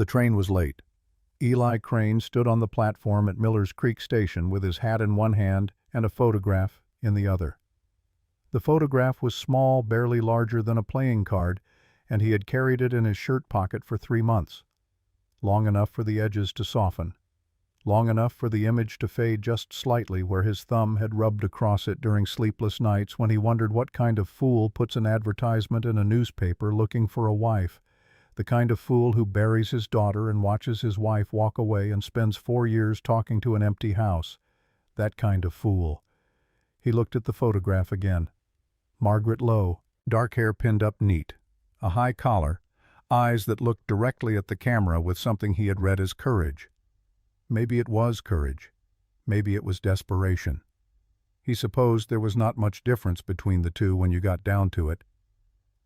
The train was late. Eli Crane stood on the platform at Miller's Creek Station with his hat in one hand and a photograph in the other. The photograph was small, barely larger than a playing card, and he had carried it in his shirt pocket for 3 months. Long enough for the edges to soften. Long enough for the image to fade just slightly where his thumb had rubbed across it during sleepless nights when he wondered what kind of fool puts an advertisement in a newspaper looking for a wife. The kind of fool who buries his daughter and watches his wife walk away and spends 4 years talking to an empty house. That kind of fool. He looked at the photograph again. Margaret Lowe, dark hair pinned up neat, a high collar, eyes that looked directly at the camera with something he had read as courage. Maybe it was courage. Maybe it was desperation. He supposed there was not much difference between the two when you got down to it.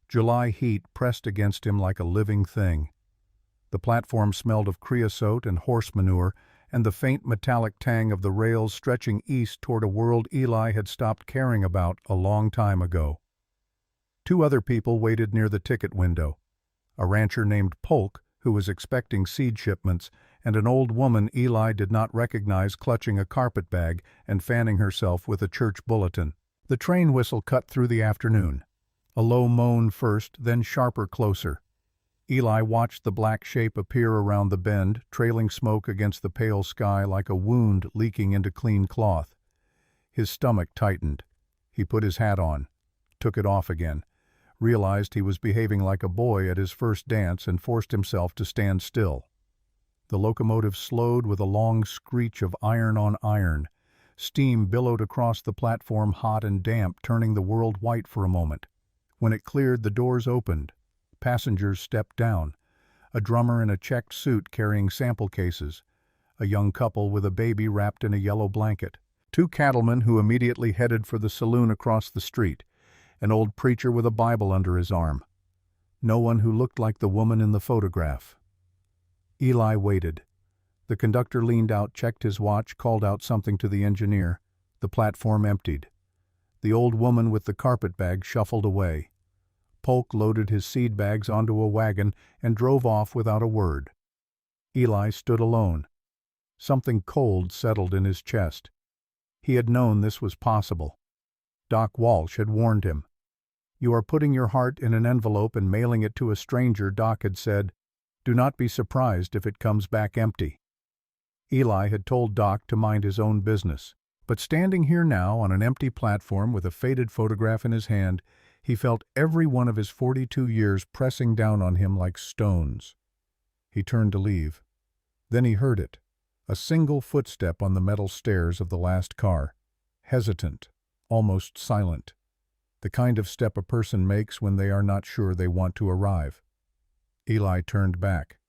July heat pressed against him like a living thing. The platform smelled of creosote and horse manure, and the faint metallic tang of the rails stretching east toward a world Eli had stopped caring about a long time ago. 2 other people waited near the ticket window. A rancher named Polk, who was expecting seed shipments, and an old woman Eli did not recognize clutching a carpet bag and fanning herself with a church bulletin. The train whistle cut through the afternoon. A low moan first, then sharper closer. Eli watched the black shape appear around the bend, trailing smoke against the pale sky like a wound leaking into clean cloth. His stomach tightened. He put his hat on, took it off again, realized he was behaving like a boy at his first dance and forced himself to stand still. The locomotive slowed with a long screech of iron on iron. Steam billowed across the platform hot and damp, turning the world white for a moment. When it cleared, the doors opened. Passengers stepped down. A drummer in a checked suit carrying sample cases. A young couple with a baby wrapped in a yellow blanket. 2 cattlemen who immediately headed for the saloon across the street. An old preacher with a Bible under his arm. No one who looked like the woman in the photograph. Eli waited. The conductor leaned out, checked his watch, called out something to the engineer. The platform emptied. The old woman with the carpet bag shuffled away. Polk loaded his seed bags onto a wagon and drove off without a word. Eli stood alone. Something cold settled in his chest. He had known this was possible. Doc Walsh had warned him. "You are putting your heart in an envelope and mailing it to a stranger," Doc had said. "Do not be surprised if it comes back empty." Eli had told Doc to mind his own business, but standing here now on an empty platform with a faded photograph in his hand, he felt every one of his 42 years pressing down on him like stones. He turned to leave. Then he heard it, a single footstep on the metal stairs of the last car, hesitant, almost silent, the kind of step a person makes when they are not sure they want to arrive. Eli turned back.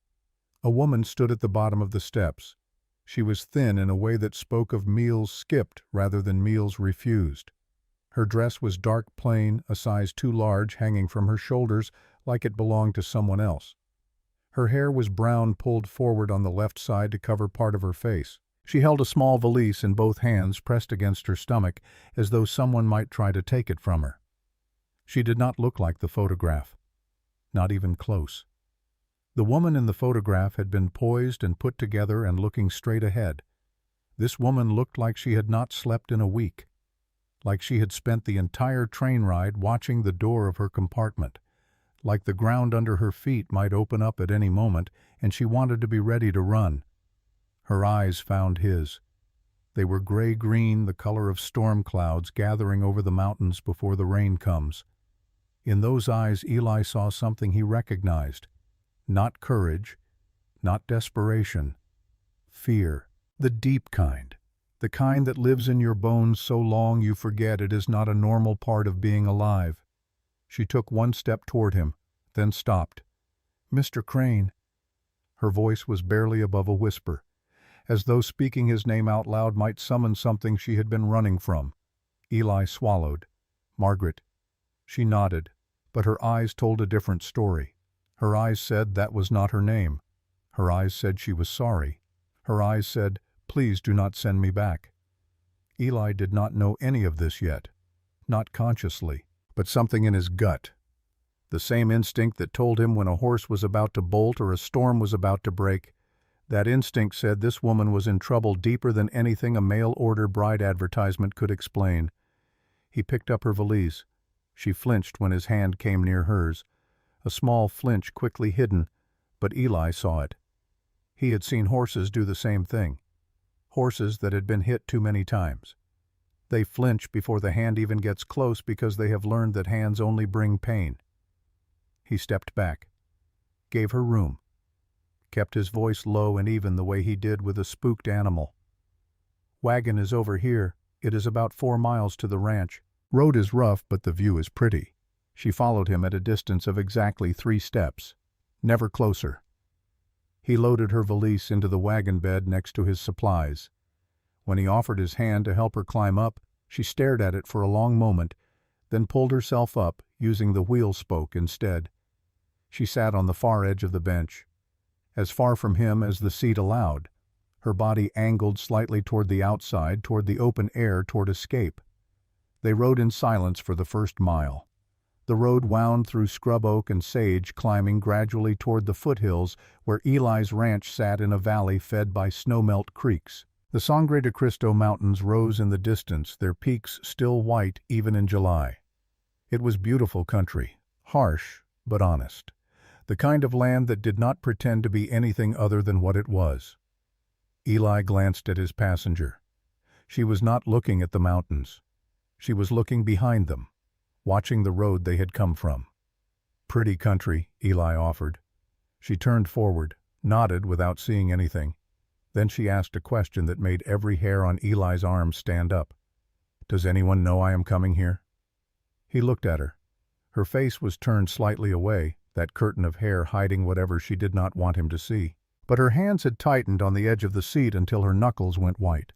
A woman stood at the bottom of the steps. She was thin in a way that spoke of meals skipped rather than meals refused. Her dress was dark plain, a size too large, hanging from her shoulders like it belonged to someone else. Her hair was brown, pulled forward on the left side to cover part of her face. She held a small valise in both hands, pressed against her stomach, as though someone might try to take it from her. She did not look like the photograph. Not even close. The woman in the photograph had been poised and put together and looking straight ahead. This woman looked like she had not slept in a week, like she had spent the entire train ride watching the door of her compartment, like the ground under her feet might open up at any moment and she wanted to be ready to run. Her eyes found his. They were gray-green, the color of storm clouds gathering over the mountains before the rain comes. In those eyes Eli saw something he recognized. Not courage, not desperation. Fear. The deep kind. The kind that lives in your bones so long you forget it is not a normal part of being alive. She took one step toward him, then stopped. "Mr. Crane." Her voice was barely above a whisper, as though speaking his name out loud might summon something she had been running from. Eli swallowed. "Margaret." She nodded, but her eyes told a different story. Her eyes said that was not her name. Her eyes said she was sorry. Her eyes said, "Please do not send me back." Eli did not know any of this yet, not consciously, but something in his gut, The same instinct that told him when a horse was about to bolt or a storm was about to break. That instinct said this woman was in trouble deeper than anything a mail-order bride advertisement could explain. He picked up her valise. She flinched when his hand came near hers. A small flinch quickly hidden, but Eli saw it. He had seen horses do the same thing. Horses that had been hit too many times. They flinch before the hand even gets close because they have learned that hands only bring pain. He stepped back, gave her room, kept his voice low and even the way he did with a spooked animal. "Wagon is over here. It is about 4 miles to the ranch. Road is rough, but the view is pretty." She followed him at a distance of exactly 3 steps, never closer. He loaded her valise into the wagon bed next to his supplies. When he offered his hand to help her climb up, she stared at it for a long moment, then pulled herself up, using the wheel spoke instead. She sat on the far edge of the bench, as far from him as the seat allowed, her body angled slightly toward the outside, toward the open air, toward escape. They rode in silence for the first mile. The road wound through scrub oak and sage, climbing gradually toward the foothills where Eli's ranch sat in a valley fed by snowmelt creeks. The Sangre de Cristo Mountains rose in the distance, their peaks still white even in July. It was beautiful country, harsh but honest. The kind of land that did not pretend to be anything other than what it was. Eli glanced at his passenger. She was not looking at the mountains. She was looking behind them, watching the road they had come from. "Pretty country," Eli offered. She turned forward, nodded without seeing anything. Then she asked a question that made every hair on Eli's arm stand up. "Does anyone know I am coming here?" He looked at her. Her face was turned slightly away, that curtain of hair hiding whatever she did not want him to see. But her hands had tightened on the edge of the seat until her knuckles went white.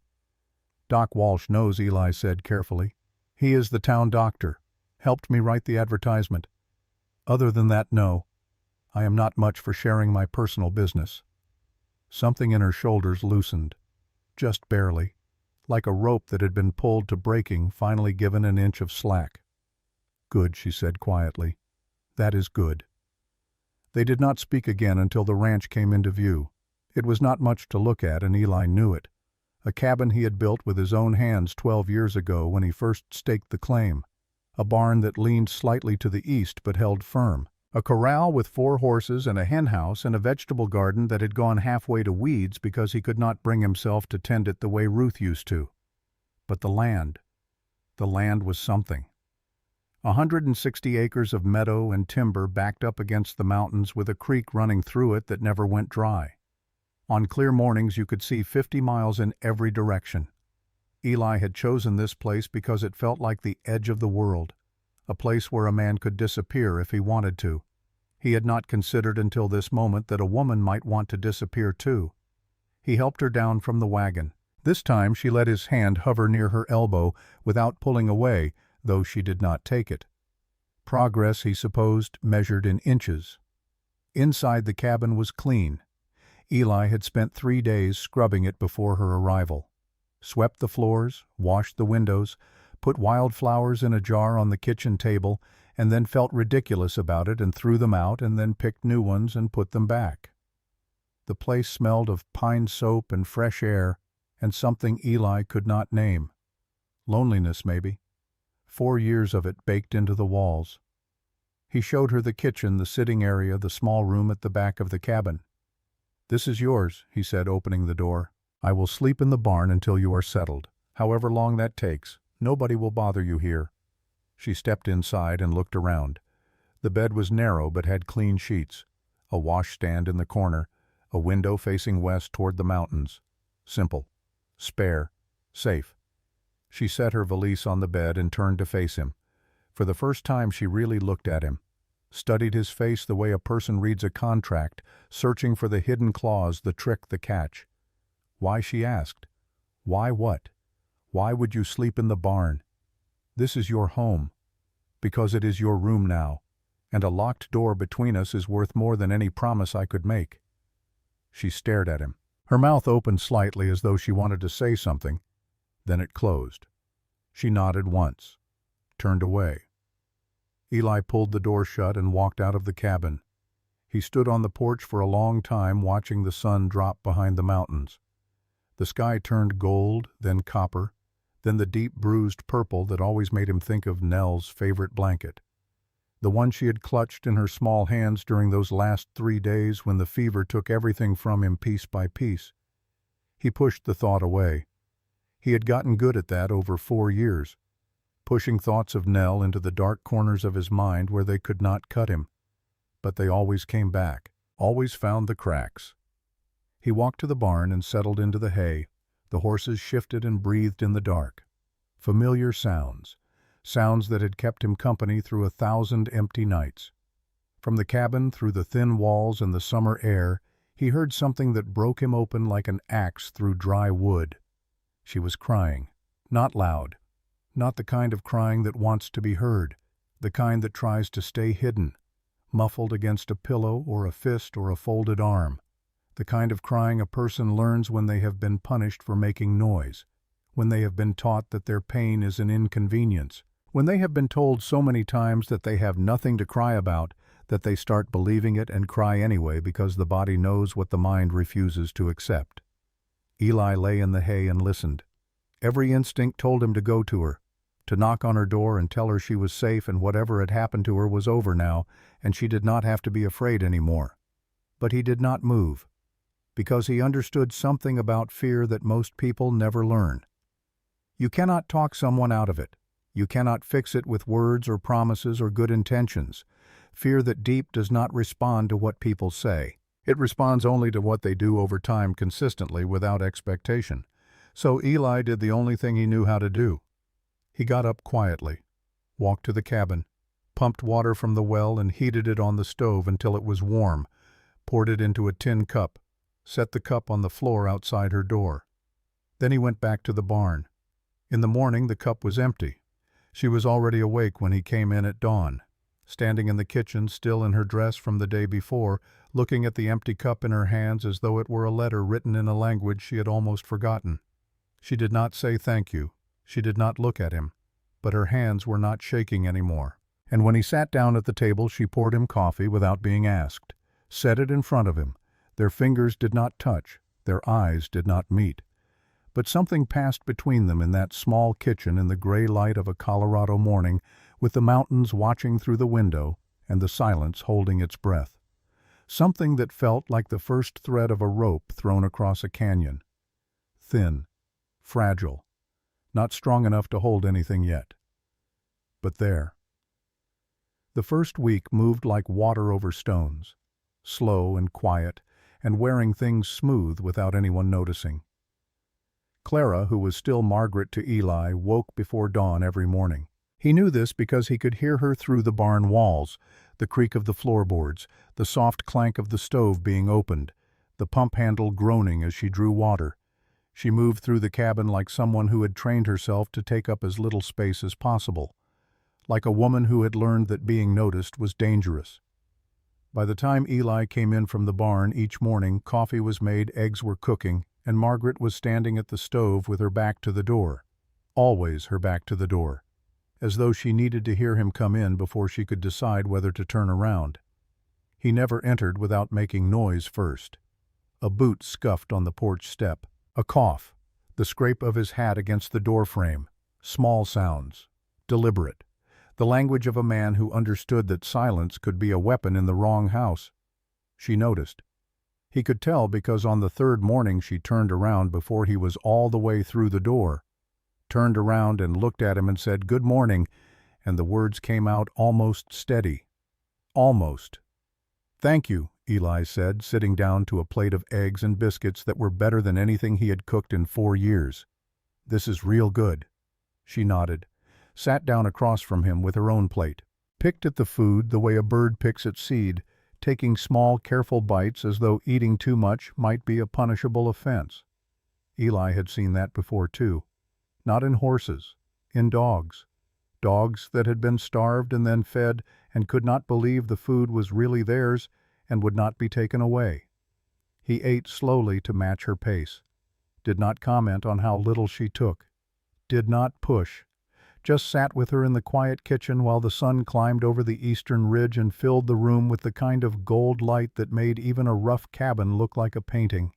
"Doc Walsh knows," Eli said carefully. "He is the town doctor. Helped me write the advertisement. Other than that, no. I am not much for sharing my personal business." Something in her shoulders loosened, just barely, like a rope that had been pulled to breaking finally given an inch of slack. "Good," she said quietly. "That is good." They did not speak again until the ranch came into view. It was not much to look at, and Eli knew it. A cabin he had built with his own hands 12 years ago when he first staked the claim. A barn that leaned slightly to the east but held firm. A corral with 4 horses and a henhouse and a vegetable garden that had gone halfway to weeds because he could not bring himself to tend it the way Ruth used to. But the land was something. 160 acres of meadow and timber backed up against the mountains with a creek running through it that never went dry. On clear mornings you could see 50 miles in every direction. Eli had chosen this place because it felt like the edge of the world, a place where a man could disappear if he wanted to. He had not considered until this moment that a woman might want to disappear too. He helped her down from the wagon. This time she let his hand hover near her elbow without pulling away, though she did not take it. Progress, he supposed, measured in inches. Inside the cabin was clean. Eli had spent 3 days scrubbing it before her arrival. Swept the floors, washed the windows, put wildflowers in a jar on the kitchen table, and then felt ridiculous about it and threw them out and then picked new ones and put them back. The place smelled of pine soap and fresh air and something Eli could not name. Loneliness, maybe. 4 years of it baked into the walls. He showed her the kitchen, the sitting area, the small room at the back of the cabin. "This is yours," he said, opening the door. "I will sleep in the barn until you are settled, however long that takes. Nobody will bother you here." She stepped inside and looked around. The bed was narrow but had clean sheets, a washstand in the corner, a window facing west toward the mountains. Simple, spare, safe. She set her valise on the bed and turned to face him. For the first time she really looked at him, studied his face the way a person reads a contract, searching for the hidden clause, the trick, the catch. Why, she asked. Why what? Why would you sleep in the barn? This is your home. Because it is your room now, and a locked door between us is worth more than any promise I could make. She stared at him. Her mouth opened slightly as though she wanted to say something. Then it closed. She nodded once, turned away. Eli pulled the door shut and walked out of the cabin. He stood on the porch for a long time watching the sun drop behind the mountains. The sky turned gold, then copper, then the deep bruised purple that always made him think of Nell's favorite blanket. The one she had clutched in her small hands during those last 3 days when the fever took everything from him piece by piece. He pushed the thought away. He had gotten good at that over 4 years, pushing thoughts of Nell into the dark corners of his mind where they could not cut him. But they always came back, always found the cracks. He walked to the barn and settled into the hay. The horses shifted and breathed in the dark. Familiar sounds, sounds that had kept him company through 1,000 empty nights. From the cabin, through the thin walls and the summer air, he heard something that broke him open like an axe through dry wood. She was crying, not loud, not the kind of crying that wants to be heard, the kind that tries to stay hidden, muffled against a pillow or a fist or a folded arm, the kind of crying a person learns when they have been punished for making noise, when they have been taught that their pain is an inconvenience, when they have been told so many times that they have nothing to cry about that they start believing it and cry anyway because the body knows what the mind refuses to accept. Eli lay in the hay and listened. Every instinct told him to go to her, to knock on her door and tell her she was safe and whatever had happened to her was over now and she did not have to be afraid anymore. But he did not move, because he understood something about fear that most people never learn. You cannot talk someone out of it. You cannot fix it with words or promises or good intentions. Fear that deep does not respond to what people say. It responds only to what they do over time consistently without expectation. So Eli did the only thing he knew how to do. He got up quietly, walked to the cabin, pumped water from the well and heated it on the stove until it was warm, poured it into a tin cup, set the cup on the floor outside her door. Then he went back to the barn. In the morning the cup was empty. She was already awake when he came in at dawn, standing in the kitchen still in her dress from the day before, looking at the empty cup in her hands as though it were a letter written in a language she had almost forgotten. She did not say thank you. She did not look at him, but her hands were not shaking anymore. And when he sat down at the table she poured him coffee without being asked, set it in front of him. Their fingers did not touch, their eyes did not meet. But something passed between them in that small kitchen in the gray light of a Colorado morning, with the mountains watching through the window and the silence holding its breath. Something that felt like the first thread of a rope thrown across a canyon. Thin, fragile, not strong enough to hold anything yet. But there. The first week moved like water over stones, slow and quiet, and wearing things smooth without anyone noticing. Clara, who was still Margaret to Eli, woke before dawn every morning. He knew this because he could hear her through the barn walls, the creak of the floorboards, the soft clank of the stove being opened, the pump handle groaning as she drew water. She moved through the cabin like someone who had trained herself to take up as little space as possible, like a woman who had learned that being noticed was dangerous. By the time Eli came in from the barn each morning, coffee was made, eggs were cooking, and Margaret was standing at the stove with her back to the door, always her back to the door, as though she needed to hear him come in before she could decide whether to turn around. He never entered without making noise first. A boot scuffed on the porch step, a cough, the scrape of his hat against the door frame, small sounds, deliberate, the language of a man who understood that silence could be a weapon in the wrong house. She noticed. He could tell because on the third morning she turned around before he was all the way through the door, turned around and looked at him and said, "Good morning," and the words came out almost steady. Almost. "Thank you," Eli said, sitting down to a plate of eggs and biscuits that were better than anything he had cooked in 4 years. "This is real good." She nodded, sat down across from him with her own plate, picked at the food the way a bird picks at seed, taking small, careful bites as though eating too much might be a punishable offense. Eli had seen that before too. Not in horses, in dogs. Dogs that had been starved and then fed and could not believe the food was really theirs and would not be taken away. He ate slowly to match her pace, did not comment on how little she took, did not push, just sat with her in the quiet kitchen while the sun climbed over the eastern ridge and filled the room with the kind of gold light that made even a rough cabin look like a painting.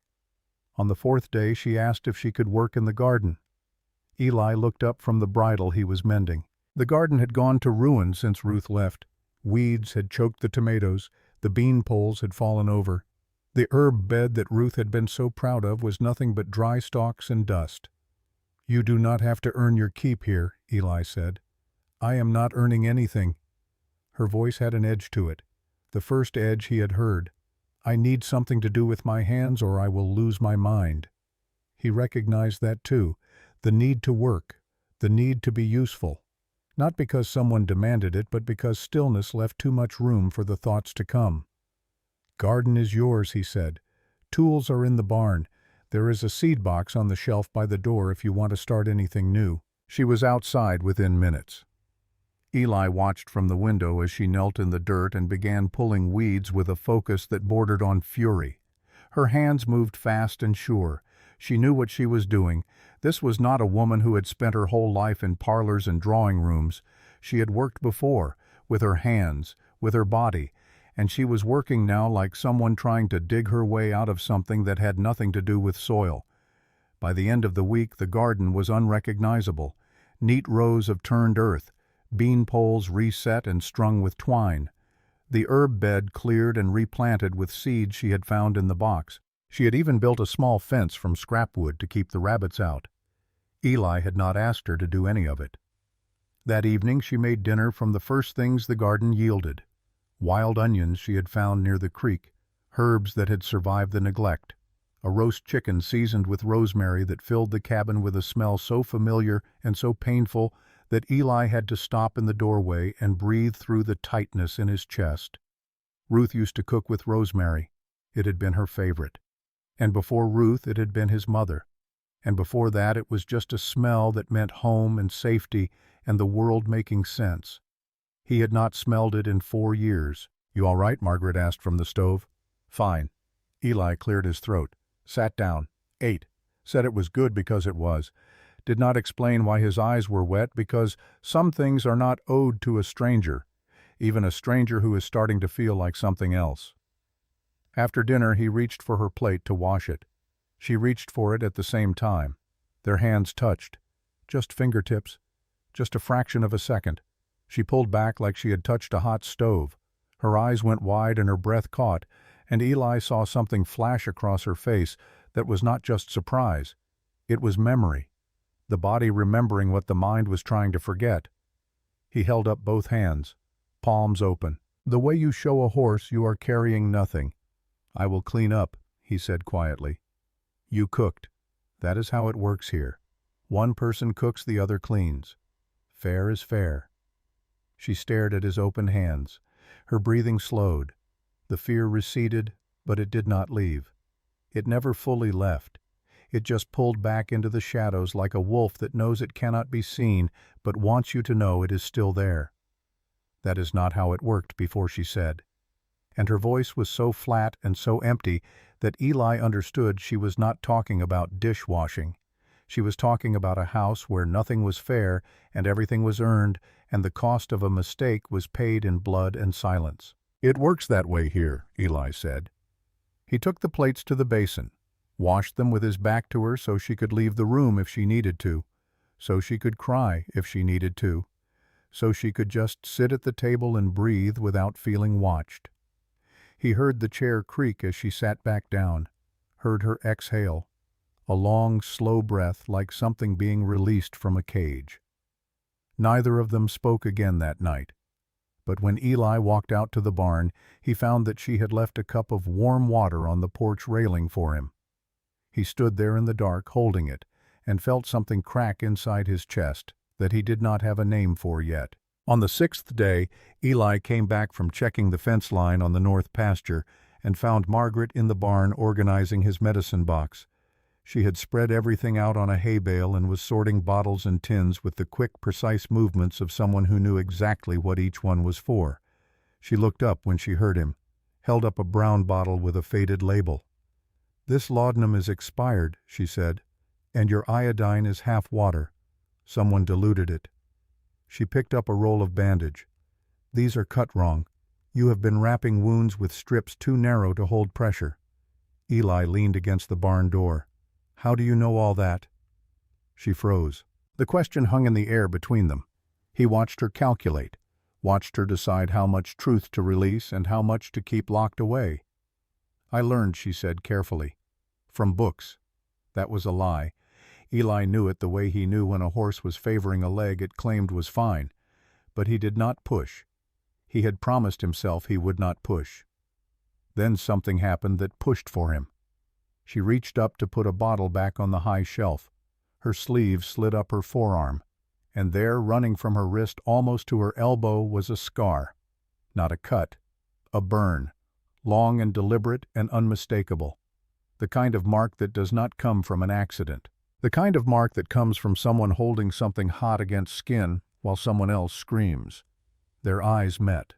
On the fourth day she asked if she could work in the garden. Eli looked up from the bridle he was mending. The garden had gone to ruin since Ruth left. Weeds had choked the tomatoes, the bean poles had fallen over. The herb bed that Ruth had been so proud of was nothing but dry stalks and dust. "You do not have to earn your keep here," Eli said. "I am not earning anything." Her voice had an edge to it, the first edge he had heard. "I need something to do with my hands or I will lose my mind." He recognized that too, the need to work, the need to be useful. Not because someone demanded it, but because stillness left too much room for the thoughts to come. "Garden is yours," he said. "Tools are in the barn. There is a seed box on the shelf by the door if you want to start anything new." She was outside within minutes. Eli watched from the window as she knelt in the dirt and began pulling weeds with a focus that bordered on fury. Her hands moved fast and sure. She knew what she was doing. This was not a woman who had spent her whole life in parlors and drawing rooms. She had worked before, with her hands, with her body, and she was working now like someone trying to dig her way out of something that had nothing to do with soil. By the end of the week the garden was unrecognizable. Neat rows of turned earth, bean poles reset and strung with twine. The herb bed cleared and replanted with seeds she had found in the box. She had even built a small fence from scrap wood to keep the rabbits out. Eli had not asked her to do any of it. That evening she made dinner from the first things the garden yielded. Wild onions she had found near the creek, herbs that had survived the neglect, a roast chicken seasoned with rosemary that filled the cabin with a smell so familiar and so painful that Eli had to stop in the doorway and breathe through the tightness in his chest. Ruth used to cook with rosemary. It had been her favorite. And before Ruth it had been his mother. And before that it was just a smell that meant home and safety and the world making sense. He had not smelled it in 4 years. "You all right?" Margaret asked from the stove. "Fine." Eli cleared his throat, sat down, ate, said it was good because it was, did not explain why his eyes were wet because some things are not owed to a stranger, even a stranger who is starting to feel like something else. After dinner he reached for her plate to wash it. She reached for it at the same time. Their hands touched. Just fingertips. Just a fraction of a second. She pulled back like she had touched a hot stove. Her eyes went wide and her breath caught, and Eli saw something flash across her face that was not just surprise. It was memory. The body remembering what the mind was trying to forget. He held up both hands, palms open. "The way you show a horse you are carrying nothing." "I will clean up," he said quietly. "You cooked. That is how it works here. One person cooks, the other cleans. Fair is fair." She stared at his open hands. Her breathing slowed. The fear receded, but it did not leave. It never fully left. It just pulled back into the shadows like a wolf that knows it cannot be seen, but wants you to know it is still there. "That is not how it worked before," she said. And her voice was so flat and so empty that Eli understood she was not talking about dishwashing. She was talking about a house where nothing was fair and everything was earned, and the cost of a mistake was paid in blood and silence. "It works that way here," Eli said. He took the plates to the basin, washed them with his back to her so she could leave the room if she needed to, so she could cry if she needed to, so she could just sit at the table and breathe without feeling watched. He heard the chair creak as she sat back down, heard her exhale, a long, slow breath like something being released from a cage. Neither of them spoke again that night. But when Eli walked out to the barn, he found that she had left a cup of warm water on the porch railing for him. He stood there in the dark, holding it, and felt something crack inside his chest that he did not have a name for yet. On the 6th day, Eli came back from checking the fence line on the north pasture and found Margaret in the barn organizing his medicine box. She had spread everything out on a hay bale and was sorting bottles and tins with the quick, precise movements of someone who knew exactly what each one was for. She looked up when she heard him, held up a brown bottle with a faded label. "This laudanum is expired," she said, "and your iodine is half water. Someone diluted it. She picked up a roll of bandage. "These are cut wrong. You have been wrapping wounds with strips too narrow to hold pressure." Eli leaned against the barn door. "How do you know all that?" She froze. The question hung in the air between them. He watched her calculate, watched her decide how much truth to release and how much to keep locked away. "I learned," she said carefully. "From books." That was a lie. Eli knew it the way he knew when a horse was favoring a leg it claimed was fine. But he did not push. He had promised himself he would not push. Then something happened that pushed for him. She reached up to put a bottle back on the high shelf. Her sleeve slid up her forearm, and there, running from her wrist almost to her elbow, was a scar. Not a cut, a burn, long and deliberate and unmistakable. The kind of mark that does not come from an accident. The kind of mark that comes from someone holding something hot against skin while someone else screams. Their eyes met.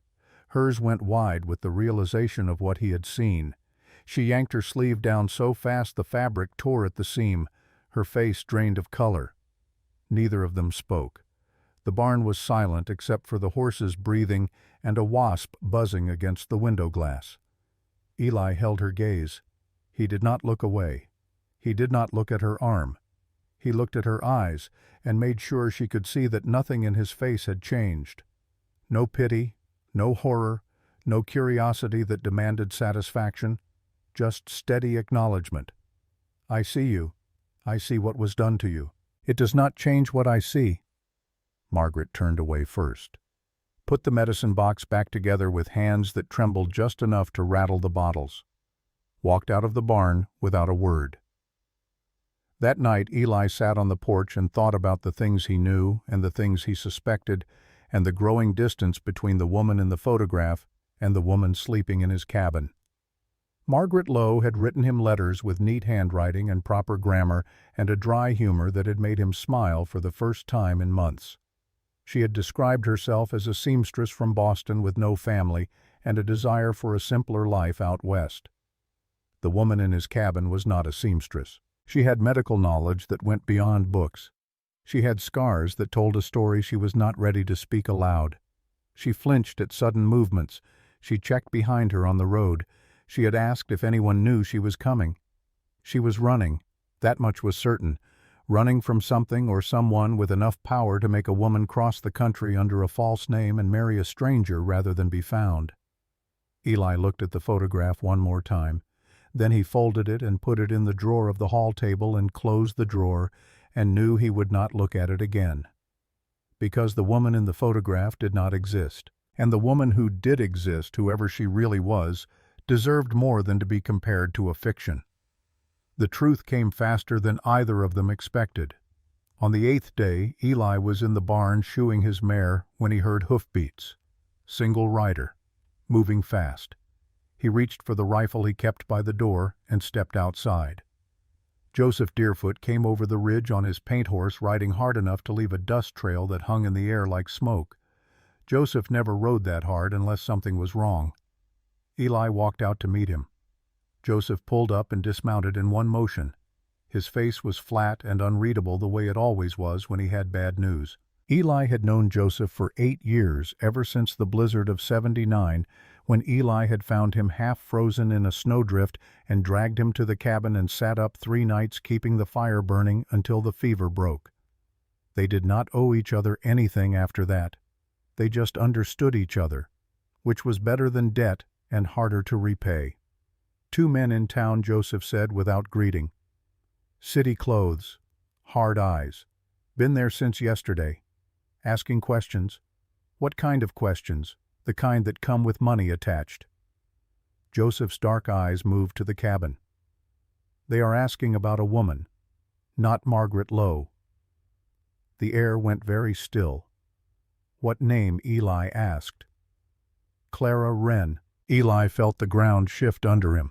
Hers went wide with the realization of what he had seen. She yanked her sleeve down so fast the fabric tore at the seam, her face drained of color. Neither of them spoke. The barn was silent except for the horses breathing and a wasp buzzing against the window glass. Eli held her gaze. He did not look away. He did not look at her arm. He looked at her eyes and made sure she could see that nothing in his face had changed. No pity, no horror, no curiosity that demanded satisfaction, just steady acknowledgement. "I see you. I see what was done to you. It does not change what I see." Margaret turned away first. Put the medicine box back together with hands that trembled just enough to rattle the bottles. Walked out of the barn without a word. That night Eli sat on the porch and thought about the things he knew and the things he suspected and the growing distance between the woman in the photograph and the woman sleeping in his cabin. Margaret Lowe had written him letters with neat handwriting and proper grammar and a dry humor that had made him smile for the first time in months. She had described herself as a seamstress from Boston with no family and a desire for a simpler life out west. The woman in his cabin was not a seamstress. She had medical knowledge that went beyond books. She had scars that told a story she was not ready to speak aloud. She flinched at sudden movements. She checked behind her on the road. She had asked if anyone knew she was coming. She was running, that much was certain, running from something or someone with enough power to make a woman cross the country under a false name and marry a stranger rather than be found. Eli looked at the photograph one more time. Then he folded it and put it in the drawer of the hall table and closed the drawer and knew he would not look at it again. Because the woman in the photograph did not exist, and the woman who did exist, whoever she really was, deserved more than to be compared to a fiction. The truth came faster than either of them expected. On the 8th day, Eli was in the barn shoeing his mare when he heard hoofbeats. Single rider, moving fast. He reached for the rifle he kept by the door and stepped outside. Joseph Deerfoot came over the ridge on his paint horse, riding hard enough to leave a dust trail that hung in the air like smoke. Joseph never rode that hard unless something was wrong. Eli walked out to meet him. Joseph pulled up and dismounted in one motion. His face was flat and unreadable the way it always was when he had bad news. Eli had known Joseph for 8 years, ever since the blizzard of '79, when Eli had found him half frozen in a snowdrift and dragged him to the cabin and sat up 3 nights keeping the fire burning until the fever broke. They did not owe each other anything after that. They just understood each other, which was better than debt and harder to repay. 2 men in town, Joseph said without greeting. City clothes, hard eyes. Been there since yesterday. Asking questions. What kind of questions? The kind that come with money attached. Joseph's dark eyes moved to the cabin. They are asking about a woman, not Margaret Lowe. The air went very still. What name? Eli asked. Clara Wren. Eli felt the ground shift under him.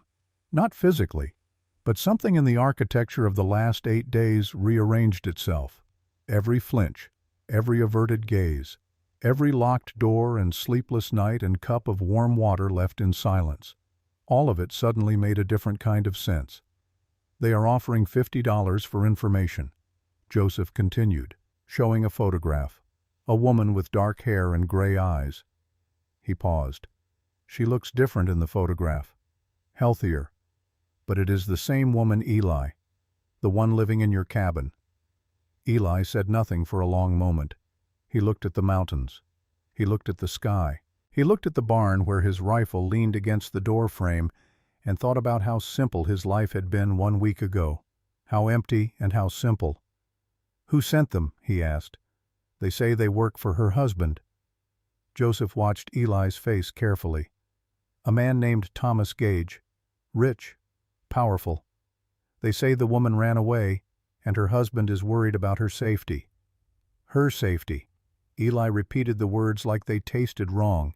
Not physically, but something in the architecture of the last 8 days rearranged itself. Every flinch, every averted gaze, every locked door and sleepless night and cup of warm water left in silence. All of it suddenly made a different kind of sense. They are offering $50 for information, Joseph continued, showing a photograph. A woman with dark hair and gray eyes. He paused. She looks different in the photograph. Healthier. But it is the same woman, Eli. The one living in your cabin. Eli said nothing for a long moment. He looked at the mountains. He looked at the sky. He looked at the barn where his rifle leaned against the door frame and thought about how simple his life had been 1 week ago. How empty and how simple. "Who sent them?" he asked. "They say they work for her husband." Joseph watched Eli's face carefully. "A man named Thomas Gage. Rich. Powerful. They say the woman ran away, and her husband is worried about her safety." Her safety. Eli repeated the words like they tasted wrong.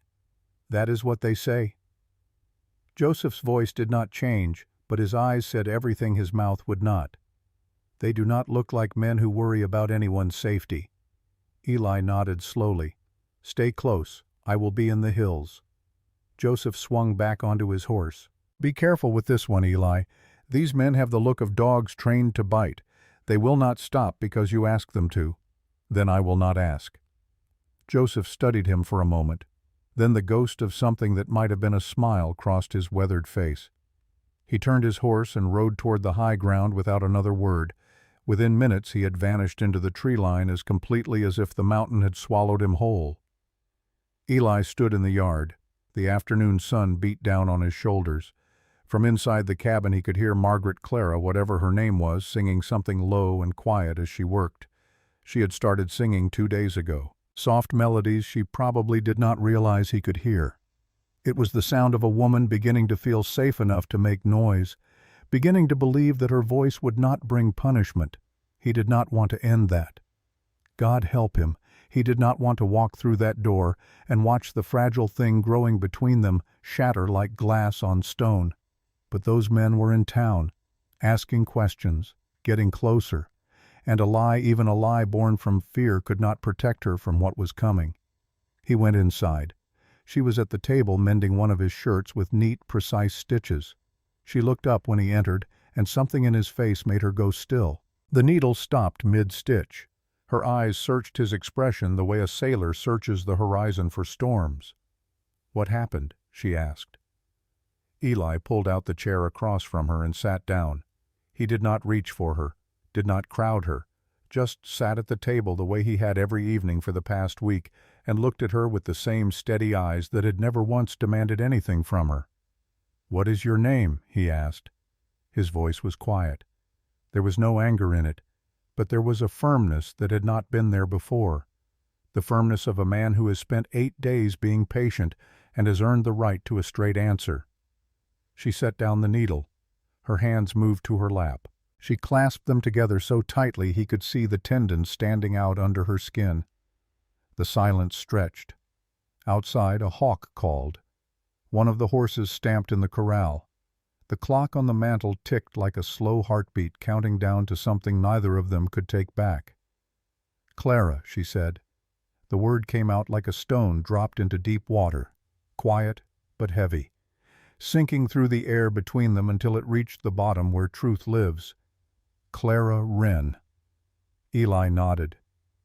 "That is what they say." Joseph's voice did not change, but his eyes said everything his mouth would not. "They do not look like men who worry about anyone's safety." Eli nodded slowly. "Stay close. I will be in the hills." Joseph swung back onto his horse. "Be careful with this one, Eli. These men have the look of dogs trained to bite. They will not stop because you ask them to." "Then I will not ask." Joseph studied him for a moment. Then the ghost of something that might have been a smile crossed his weathered face. He turned his horse and rode toward the high ground without another word. Within minutes he had vanished into the tree line as completely as if the mountain had swallowed him whole. Eli stood in the yard. The afternoon sun beat down on his shoulders. From inside the cabin he could hear Margaret Clara, whatever her name was, singing something low and quiet as she worked. She had started singing 2 days ago. Soft melodies she probably did not realize he could hear. It was the sound of a woman beginning to feel safe enough to make noise, beginning to believe that her voice would not bring punishment. He did not want to end that. God help him. He did not want to walk through that door and watch the fragile thing growing between them shatter like glass on stone. But those men were in town, asking questions, getting closer, and a lie, even a lie born from fear, could not protect her from what was coming. He went inside. She was at the table mending one of his shirts with neat, precise stitches. She looked up when he entered, and something in his face made her go still. The needle stopped mid-stitch. Her eyes searched his expression the way a sailor searches the horizon for storms. "What happened?" she asked. Eli pulled out the chair across from her and sat down. He did not reach for her, did not crowd her, just sat at the table the way he had every evening for the past week and looked at her with the same steady eyes that had never once demanded anything from her. "What is your name?" he asked. His voice was quiet. There was no anger in it, but there was a firmness that had not been there before. The firmness of a man who has spent 8 days being patient and has earned the right to a straight answer. She set down the needle. Her hands moved to her lap. She clasped them together so tightly he could see the tendons standing out under her skin. The silence stretched. Outside, a hawk called. One of the horses stamped in the corral. The clock on the mantel ticked like a slow heartbeat, counting down to something neither of them could take back. "Clara," she said. The word came out like a stone dropped into deep water, quiet but heavy, sinking through the air between them until it reached the bottom where truth lives. Clara Wren. Eli nodded.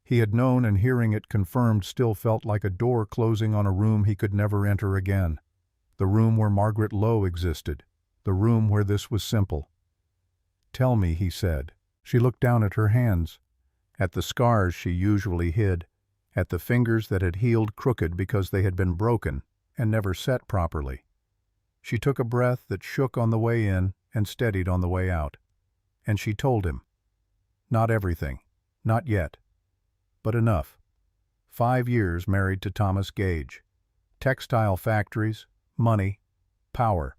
He had known, and hearing it confirmed still felt like a door closing on a room he could never enter again. The room where Margaret Lowe existed. The room where this was simple. "Tell me," he said. She looked down at her hands, at the scars she usually hid, at the fingers that had healed crooked because they had been broken and never set properly. She took a breath that shook on the way in and steadied on the way out. And she told him. Not everything, not yet, but enough. 5 years married to Thomas Gage. Textile factories, money, power.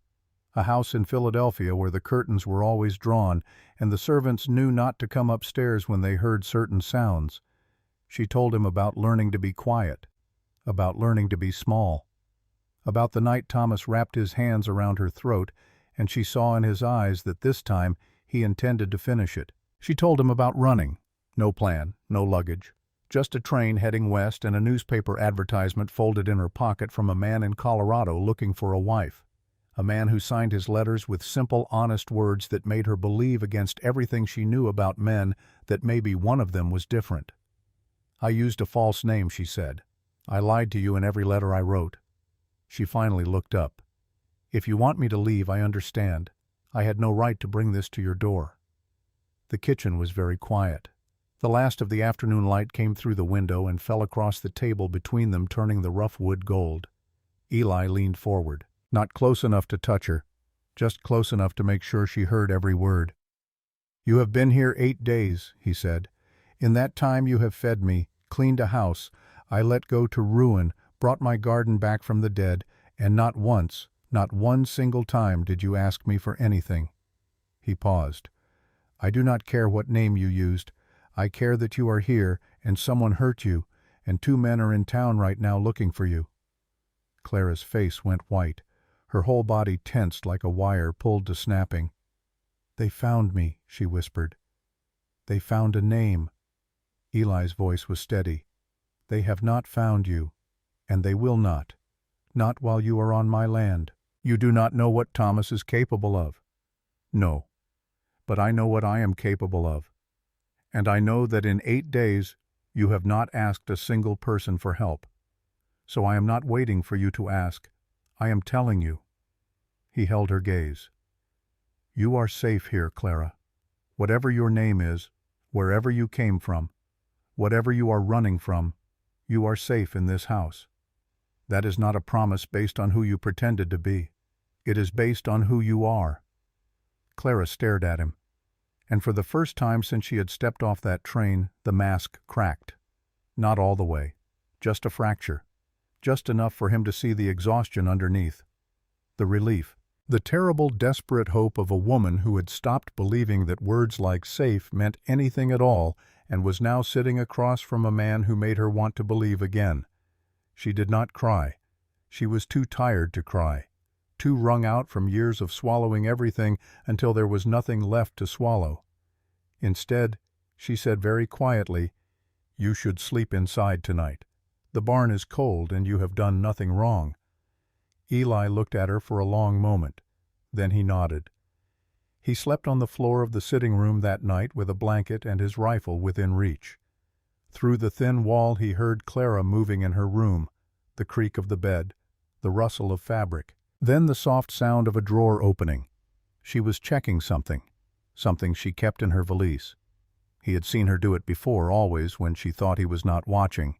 A house in Philadelphia where the curtains were always drawn and the servants knew not to come upstairs when they heard certain sounds. She told him about learning to be quiet, about learning to be small, about the night Thomas wrapped his hands around her throat and she saw in his eyes that this time he intended to finish it. She told him about running. No plan, no luggage. Just a train heading west and a newspaper advertisement folded in her pocket from a man in Colorado looking for a wife. A man who signed his letters with simple, honest words that made her believe against everything she knew about men that maybe one of them was different. "I used a false name," she said. "I lied to you in every letter I wrote." She finally looked up. "If you want me to leave, I understand. I had no right to bring this to your door." The kitchen was very quiet. The last of the afternoon light came through the window and fell across the table between them, turning the rough wood gold. Eli leaned forward, not close enough to touch her, just close enough to make sure she heard every word. "You have been here 8 days," he said. "In that time you have fed me, cleaned a house, I let go to ruin, brought my garden back from the dead, and not once, not one single time did you ask me for anything." He paused. "I do not care what name you used. I care that you are here, and someone hurt you, and 2 men are in town right now looking for you." Clara's face went white. Her whole body tensed like a wire pulled to snapping. "They found me," she whispered. "They found a name." Eli's voice was steady. "They have not found you, and they will not. Not while you are on my land. You do not know what Thomas is capable of." "No, but I know what I am capable of. And I know that in 8 days you have not asked a single person for help. So I am not waiting for you to ask. I am telling you." He held her gaze. "You are safe here, Clara. Whatever your name is, wherever you came from, whatever you are running from, you are safe in this house. That is not a promise based on who you pretended to be. It is based on who you are." Clara stared at him, and for the first time since she had stepped off that train, the mask cracked. Not all the way, just a fracture, just enough for him to see the exhaustion underneath. The relief, the terrible, desperate hope of a woman who had stopped believing that words like safe meant anything at all and was now sitting across from a man who made her want to believe again. She did not cry. She was too tired to cry, too wrung out from years of swallowing everything until there was nothing left to swallow. Instead, she said very quietly, "You should sleep inside tonight. The barn is cold and you have done nothing wrong." Eli looked at her for a long moment. Then he nodded. He slept on the floor of the sitting room that night with a blanket and his rifle within reach. Through the thin wall he heard Clara moving in her room, the creak of the bed, the rustle of fabric, then the soft sound of a drawer opening. She was checking something she kept in her valise. He had seen her do it before, always when she thought he was not watching.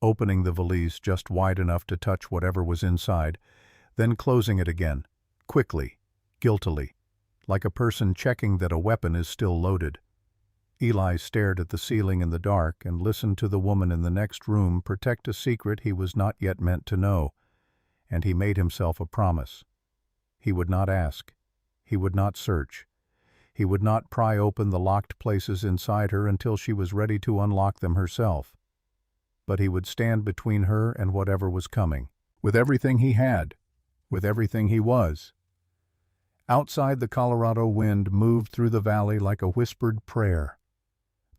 Opening the valise just wide enough to touch whatever was inside, then closing it again, quickly, guiltily, like a person checking that a weapon is still loaded. Eli stared at the ceiling in the dark and listened to the woman in the next room protect a secret he was not yet meant to know, and he made himself a promise. He would not ask. He would not search. He would not pry open the locked places inside her until she was ready to unlock them herself. But he would stand between her and whatever was coming, with everything he had, with everything he was. Outside, the Colorado wind moved through the valley like a whispered prayer.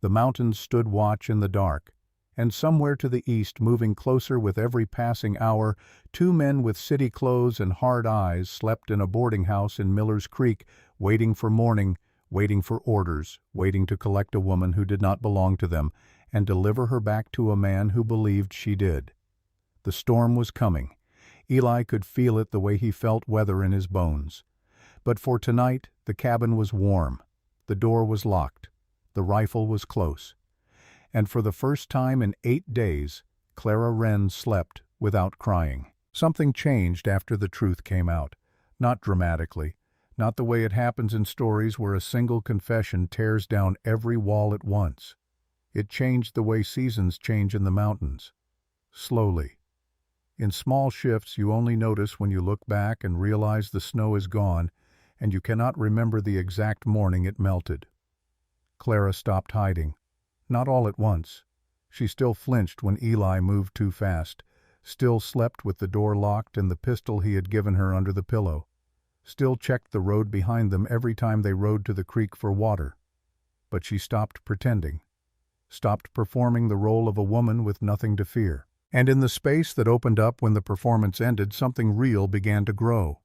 The mountains stood watch in the dark, and somewhere to the east, moving closer with every passing hour, 2 men with city clothes and hard eyes slept in a boarding house in Miller's Creek, waiting for morning, waiting for orders, waiting to collect a woman who did not belong to them and deliver her back to a man who believed she did. The storm was coming. Eli could feel it the way he felt weather in his bones. But for tonight, the cabin was warm. The door was locked. The rifle was close. And for the first time in 8 days, Clara Wren slept without crying. Something changed after the truth came out. Not dramatically. Not the way it happens in stories where a single confession tears down every wall at once. It changed the way seasons change in the mountains. Slowly. In small shifts you only notice when you look back and realize the snow is gone, and you cannot remember the exact morning it melted. Clara stopped hiding. Not all at once. She still flinched when Eli moved too fast, still slept with the door locked and the pistol he had given her under the pillow, still checked the road behind them every time they rode to the creek for water. But she stopped pretending, stopped performing the role of a woman with nothing to fear. And in the space that opened up when the performance ended, something real began to grow.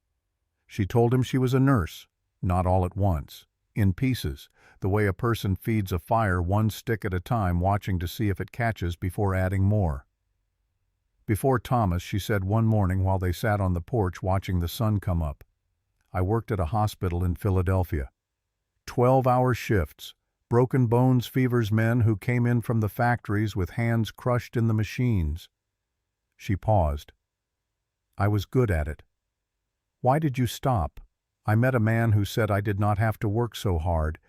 She told him she was a nurse, not all at once. in pieces, the way a person feeds a fire one stick at a time, watching to see if it catches before adding more. Before Thomas, she said one morning while they sat on the porch watching the sun come up, "I worked at a hospital in Philadelphia. 12-hour shifts, broken bones fevers, men who came in from the factories with hands crushed in the machines." She paused. "I was good at it." "Why did you stop?" "I met a man who said I did not have to work so hard,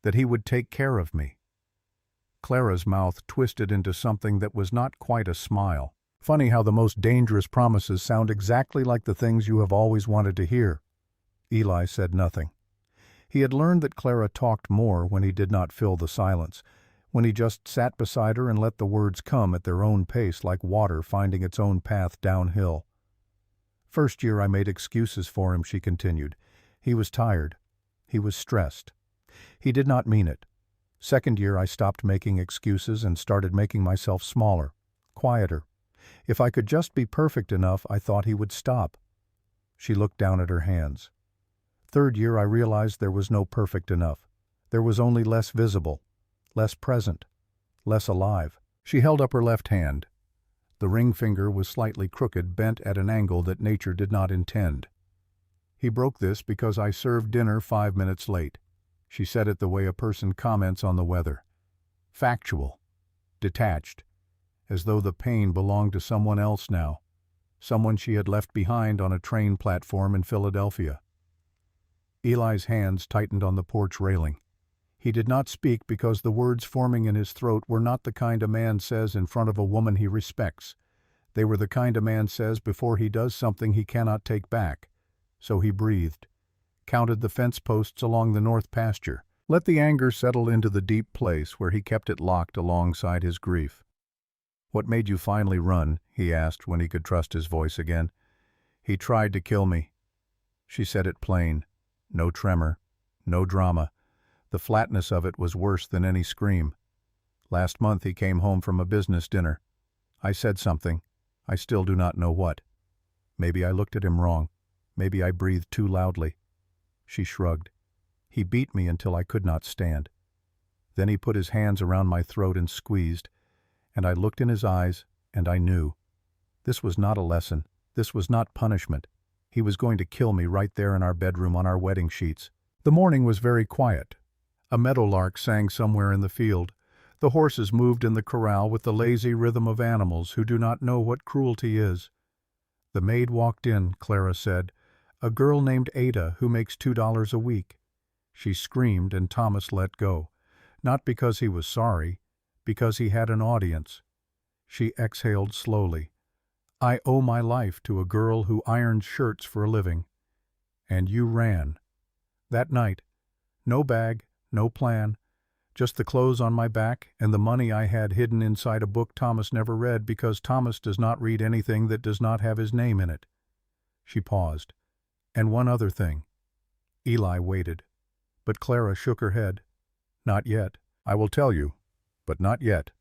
that he would take care of me." Clara's mouth twisted into something that was not quite a smile. Funny how the most dangerous promises sound exactly like the things you have always wanted to hear. Eli said nothing. He had learned that Clara talked more when he did not fill the silence, when he just sat beside her and let the words come at their own pace, like water finding its own path downhill. "First year I made excuses for him," she continued. "He was tired. He was stressed. He did not mean it. Second year I stopped making excuses and started making myself smaller, quieter. If I could just be perfect enough, I thought he would stop." She looked down at her hands. "Third year I realized there was no perfect enough. There was only less visible, less present, less alive." She held up her left hand. The ring finger was slightly crooked, bent at an angle that nature did not intend. "He broke this because I served dinner 5 minutes late." She said it the way a person comments on the weather. Factual, detached, as though the pain belonged to someone else now, someone she had left behind on a train platform in Philadelphia. Eli's hands tightened on the porch railing. He did not speak because the words forming in his throat were not the kind a man says in front of a woman he respects. They were the kind a man says before he does something he cannot take back. So he breathed, counted the fence posts along the north pasture, let the anger settle into the deep place where he kept it locked alongside his grief. "What made you finally run?" he asked when he could trust his voice again. "He tried to kill me." She said it plain. No tremor, no drama. The flatness of it was worse than any scream. "Last month he came home from a business dinner. I said something. I still do not know what. Maybe I looked at him wrong. Maybe I breathed too loudly." She shrugged. "He beat me until I could not stand. Then he put his hands around my throat and squeezed, and I looked in his eyes, and I knew. This was not a lesson. This was not punishment. He was going to kill me right there in our bedroom on our wedding sheets." The morning was very quiet. A meadowlark sang somewhere in the field. The horses moved in the corral with the lazy rhythm of animals who do not know what cruelty is. "The maid walked in," Clara said. "A girl named Ada who makes $2 a week." She screamed and Thomas let go. Not because he was sorry, because he had an audience. She exhaled slowly. "I owe my life to a girl who ironed shirts for a living. And you ran. That night. No bag, no plan. Just the clothes on my back and the money I had hidden inside a book Thomas never read, because Thomas does not read anything that does not have his name in it." She paused. "And one other thing." Eli waited. But Clara shook her head. "Not yet. I will tell you, but not yet."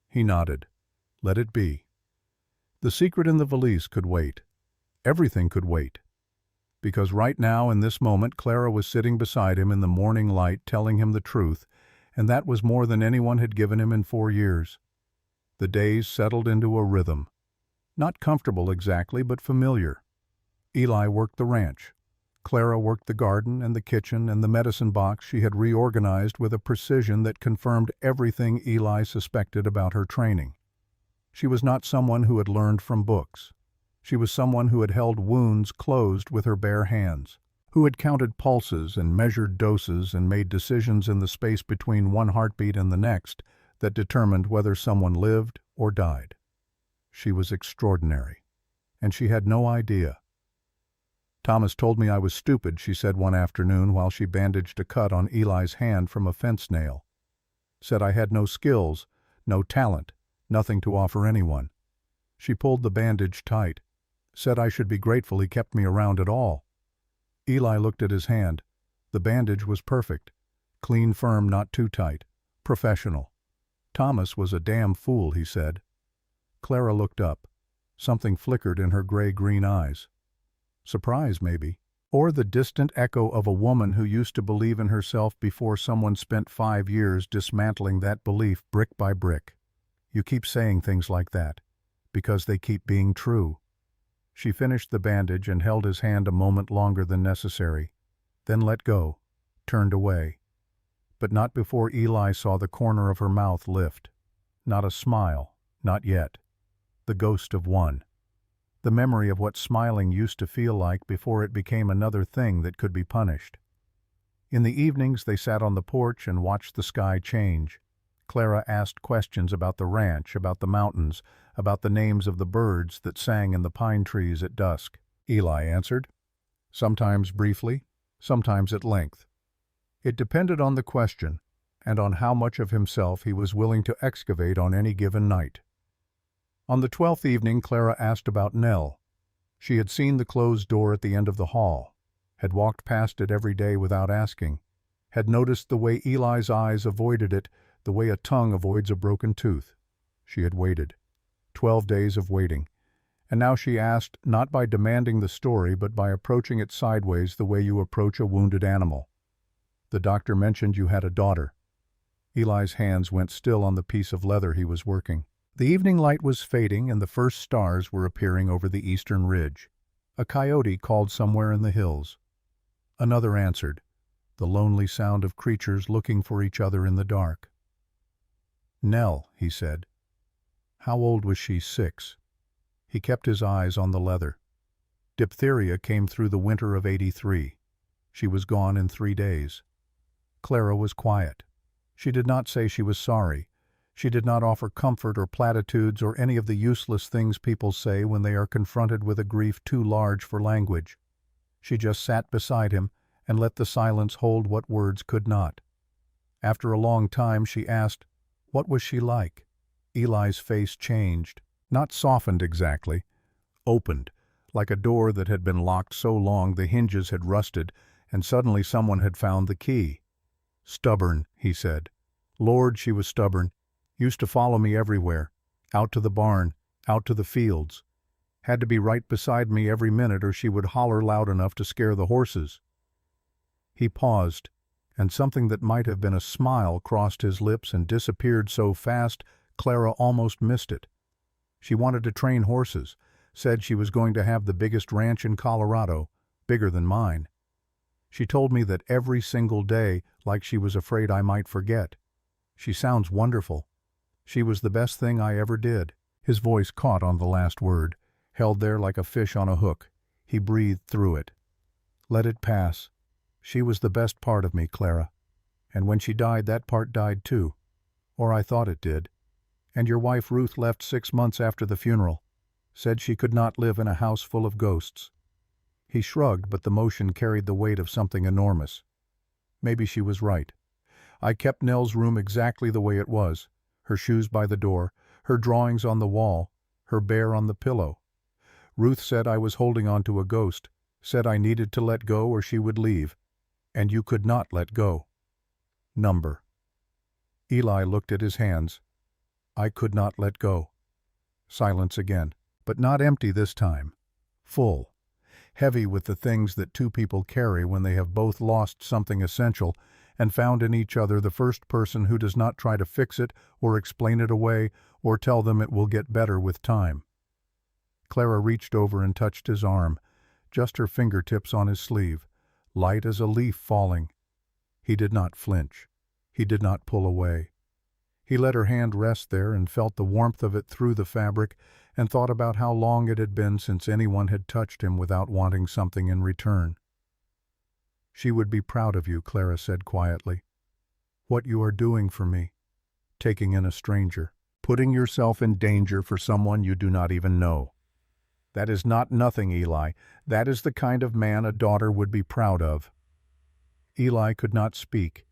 He nodded. "Let it be." The secret in the valise could wait. Everything could wait. Because right now, in this moment, Clara was sitting beside him in the morning light, telling him the truth, and that was more than anyone had given him in 4 years. The days settled into a rhythm. Not comfortable exactly, but familiar. Eli worked the ranch. Clara worked the garden and the kitchen and the medicine box she had reorganized with a precision that confirmed everything Eli suspected about her training. She was not someone who had learned from books. She was someone who had held wounds closed with her bare hands, who had counted pulses and measured doses and made decisions in the space between one heartbeat and the next that determined whether someone lived or died. She was extraordinary, and she had no idea. "Thomas told me I was stupid," she said one afternoon while she bandaged a cut on Eli's hand from a fence nail. "Said I had no skills, no talent, nothing to offer anyone." She pulled the bandage tight. "Said I should be grateful he kept me around at all." Eli looked at his hand. The bandage was perfect. Clean, firm, not too tight. Professional. "Thomas was a damn fool," he said. Clara looked up. Something flickered in her gray-green eyes. Surprise, maybe. Or the distant echo of a woman who used to believe in herself before someone spent 5 years dismantling that belief brick by brick. You keep saying things like that, because they keep being true. She finished the bandage and held his hand a moment longer than necessary, then let go, turned away. But not before Eli saw the corner of her mouth lift. Not a smile, not yet. The ghost of one. The memory of what smiling used to feel like before it became another thing that could be punished. In the evenings they sat on the porch and watched the sky change. Clara asked questions about the ranch, about the mountains, about the names of the birds that sang in the pine trees at dusk. Eli answered, sometimes briefly, sometimes at length. It depended on the question, and on how much of himself he was willing to excavate on any given night. On the 12th evening, Clara asked about Nell. She had seen the closed door at the end of the hall, had walked past it every day without asking, had noticed the way Eli's eyes avoided it, the way a tongue avoids a broken tooth. She had waited. 12 days of waiting. And now she asked, not by demanding the story, but by approaching it sideways the way you approach a wounded animal. The doctor mentioned you had a daughter. Eli's hands went still on the piece of leather he was working. The evening light was fading and the first stars were appearing over the eastern ridge. A coyote called somewhere in the hills. Another answered, the lonely sound of creatures looking for each other in the dark. Nell, he said. How old was she? 6. He kept his eyes on the leather. Diphtheria came through the winter of '83. She was gone in 3 days. Clara was quiet. She did not say she was sorry. She did not offer comfort or platitudes or any of the useless things people say when they are confronted with a grief too large for language. She just sat beside him and let the silence hold what words could not. After a long time she asked, what was she like? Eli's face changed, not softened exactly, opened, like a door that had been locked so long the hinges had rusted and suddenly someone had found the key. Stubborn, he said. Lord, she was stubborn. Used to follow me everywhere, out to the barn, out to the fields. Had to be right beside me every minute or she would holler loud enough to scare the horses. He paused, and something that might have been a smile crossed his lips and disappeared so fast Clara almost missed it. She wanted to train horses, said she was going to have the biggest ranch in Colorado, bigger than mine. She told me that every single day, like she was afraid I might forget. She sounds wonderful. She was the best thing I ever did. His voice caught on the last word, held there like a fish on a hook. He breathed through it. Let it pass. She was the best part of me, Clara. And when she died, that part died too. Or I thought it did. And your wife Ruth left 6 months after the funeral. Said she could not live in a house full of ghosts. He shrugged, but the motion carried the weight of something enormous. Maybe she was right. I kept Nell's room exactly the way it was. Her shoes by the door, her drawings on the wall, her bear on the pillow. Ruth said I was holding on to a ghost, said I needed to let go or she would leave. And you could not let go. Number. Eli looked at his hands. I could not let go. Silence again, but not empty this time. Full. Heavy with the things that two people carry when they have both lost something essential and found in each other the first person who does not try to fix it or explain it away or tell them it will get better with time. Clara reached over and touched his arm, just her fingertips on his sleeve, light as a leaf falling. He did not flinch. He did not pull away. He let her hand rest there and felt the warmth of it through the fabric and thought about how long it had been since anyone had touched him without wanting something in return. She would be proud of you, Clara said quietly. What you are doing for me. Taking in a stranger. Putting yourself in danger for someone you do not even know. That is not nothing, Eli. That is the kind of man a daughter would be proud of. Eli could not speak.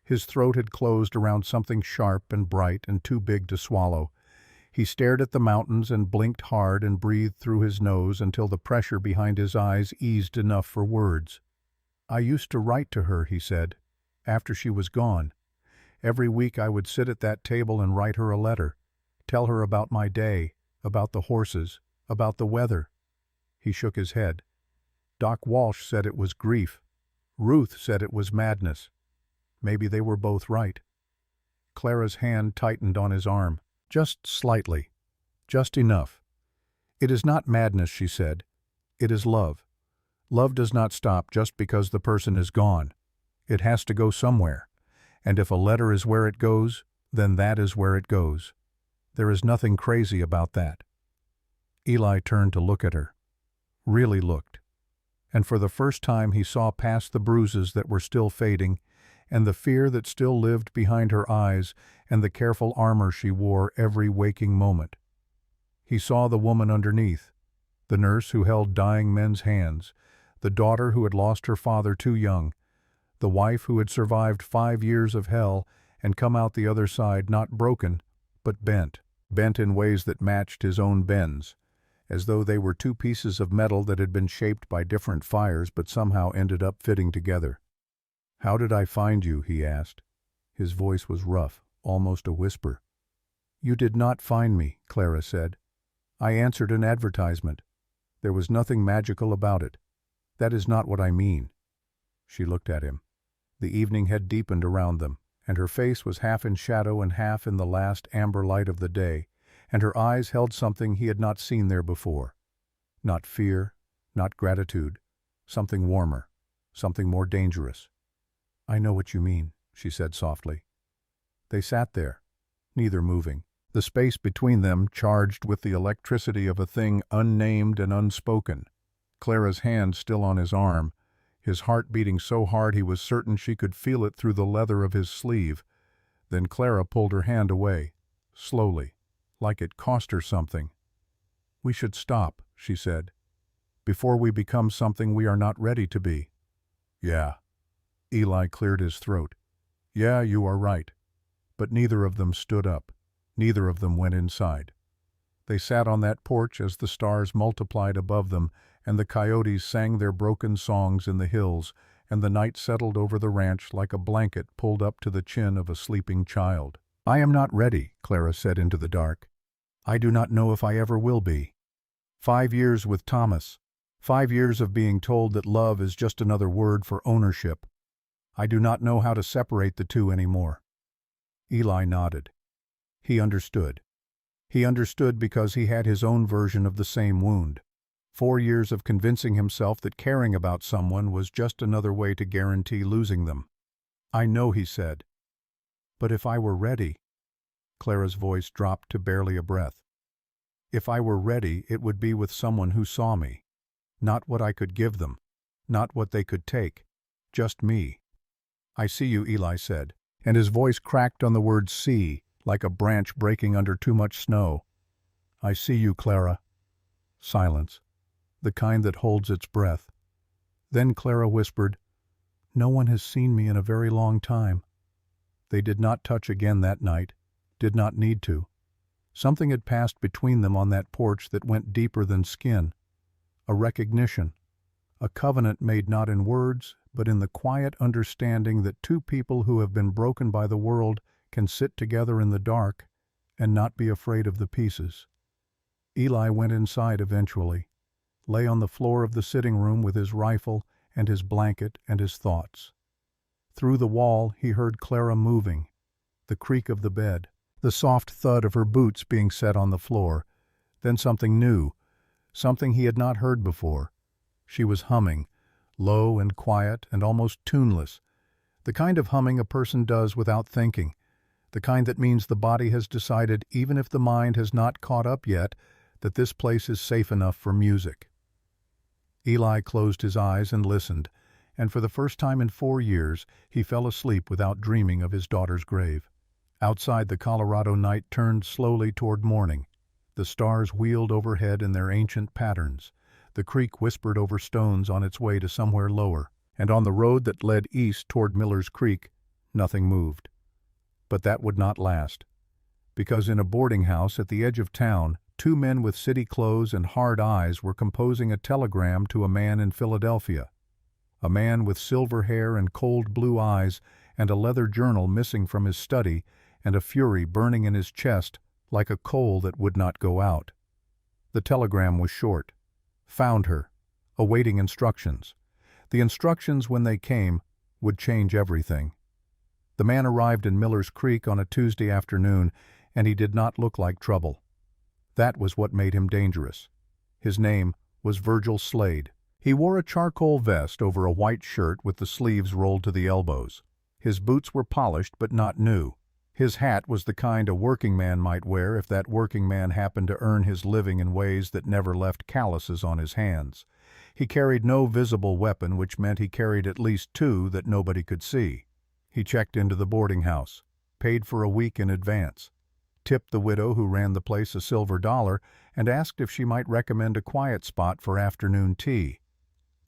His throat had closed around something sharp and bright and too big to swallow. He stared at the mountains and blinked hard and breathed through his nose until the pressure behind his eyes eased enough for words. I used to write to her, he said, after she was gone. Every week I would sit at that table and write her a letter, tell her about my day, about the horses, about the weather. He shook his head. Doc Walsh said it was grief. Ruth said it was madness. Maybe they were both right. Clara's hand tightened on his arm, just slightly, just enough. "It is not madness," she said. "It is love. Love does not stop just because the person is gone. It has to go somewhere. And if a letter is where it goes, then that is where it goes. There is nothing crazy about that." Eli turned to look at her. Really looked. And for the first time he saw past the bruises that were still fading, and the fear that still lived behind her eyes, and the careful armor she wore every waking moment. He saw the woman underneath, the nurse who held dying men's hands, the daughter who had lost her father too young, the wife who had survived 5 years of hell and come out the other side not broken, but bent in ways that matched his own bends, as though they were two pieces of metal that had been shaped by different fires but somehow ended up fitting together. "How did I find you?" he asked. His voice was rough, almost a whisper. "You did not find me," Clara said. "I answered an advertisement. There was nothing magical about it. That is not what I mean." She looked at him. The evening had deepened around them, and her face was half in shadow and half in the last amber light of the day, and her eyes held something he had not seen there before. Not fear, not gratitude, something warmer, something more dangerous. "I know what you mean," she said softly. They sat there, neither moving, the space between them charged with the electricity of a thing unnamed and unspoken. Clara's hand still on his arm, his heart beating so hard he was certain she could feel it through the leather of his sleeve. Then Clara pulled her hand away, slowly, like it cost her something. "We should stop," she said, "before we become something we are not ready to be." "Yeah." Eli cleared his throat. "Yeah, you are right." But neither of them stood up. Neither of them went inside. They sat on that porch as the stars multiplied above them, and the coyotes sang their broken songs in the hills, and the night settled over the ranch like a blanket pulled up to the chin of a sleeping child. "I am not ready," Clara said into the dark. "I do not know if I ever will be. 5 years with Thomas. 5 years of being told that love is just another word for ownership. I do not know how to separate the two anymore." Eli nodded. He understood. He understood because he had his own version of the same wound. 4 years of convincing himself that caring about someone was just another way to guarantee losing them. "I know," he said. "But if I were ready—" Clara's voice dropped to barely a breath. "If I were ready, it would be with someone who saw me. Not what I could give them. Not what they could take. Just me." "I see you," Eli said, and his voice cracked on the word "see," like a branch breaking under too much snow. "I see you, Clara." Silence, the kind that holds its breath. Then Clara whispered, "No one has seen me in a very long time." They did not touch again that night, did not need to. Something had passed between them on that porch that went deeper than skin. A recognition, a covenant made not in words, but in the quiet understanding that two people who have been broken by the world can sit together in the dark and not be afraid of the pieces. Eli went inside eventually, lay on the floor of the sitting room with his rifle and his blanket and his thoughts. Through the wall he heard Clara moving, the creak of the bed, the soft thud of her boots being set on the floor, then something new, something he had not heard before. She was humming, low and quiet and almost tuneless, the kind of humming a person does without thinking, the kind that means the body has decided, even if the mind has not caught up yet, that this place is safe enough for music. Eli closed his eyes and listened, and for the first time in 4 years he fell asleep without dreaming of his daughter's grave. Outside, the Colorado night turned slowly toward morning. The stars wheeled overhead in their ancient patterns. The creek whispered over stones on its way to somewhere lower, and on the road that led east toward Miller's Creek, nothing moved. But that would not last, because in a boarding house at the edge of town, 2 men with city clothes and hard eyes were composing a telegram to a man in Philadelphia. A man with silver hair and cold blue eyes and a leather journal missing from his study and a fury burning in his chest like a coal that would not go out. The telegram was short. "Found her. awaiting instructions. The instructions, when they came, would change everything. The man arrived in Miller's Creek on a Tuesday afternoon, and he did not look like trouble. That was what made him dangerous. His name was Virgil Slade. He wore a charcoal vest over a white shirt with the sleeves rolled to the elbows. His boots were polished but not new. His hat was the kind a working man might wear if that working man happened to earn his living in ways that never left calluses on his hands. He carried no visible weapon, which meant he carried at least two that nobody could see. He checked into the boarding house, paid for a week in advance, tipped the widow who ran the place a silver dollar, and asked if she might recommend a quiet spot for afternoon tea.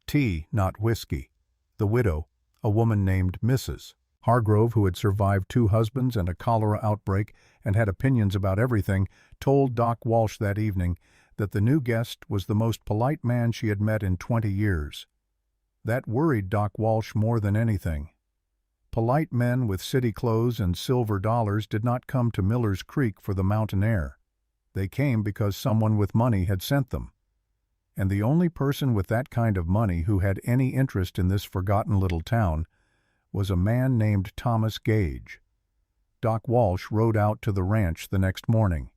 Tea, not whiskey. The widow, a woman named Mrs. Hargrove, who had survived 2 husbands and a cholera outbreak and had opinions about everything, told Doc Walsh that evening that the new guest was the most polite man she had met in 20 years. That worried Doc Walsh more than anything. Polite men with city clothes and silver dollars did not come to Miller's Creek for the mountain air. They came because someone with money had sent them. And the only person with that kind of money who had any interest in this forgotten little town was a man named Thomas Gage. Doc Walsh rode out to the ranch the next morning.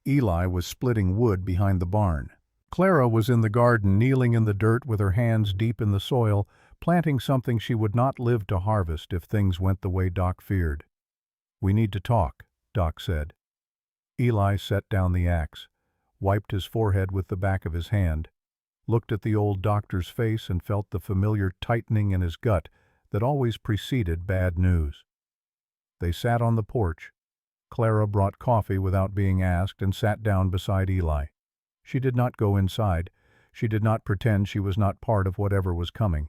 Eli was splitting wood behind the barn. Clara was in the garden, kneeling in the dirt with her hands deep in the soil, planting something she would not live to harvest if things went the way Doc feared. "We need to talk," Doc said. Eli set down the axe, wiped his forehead with the back of his hand, looked at the old doctor's face and felt the familiar tightening in his gut that always preceded bad news. They sat on the porch. Clara brought coffee without being asked and sat down beside Eli. She did not go inside. She did not pretend she was not part of whatever was coming.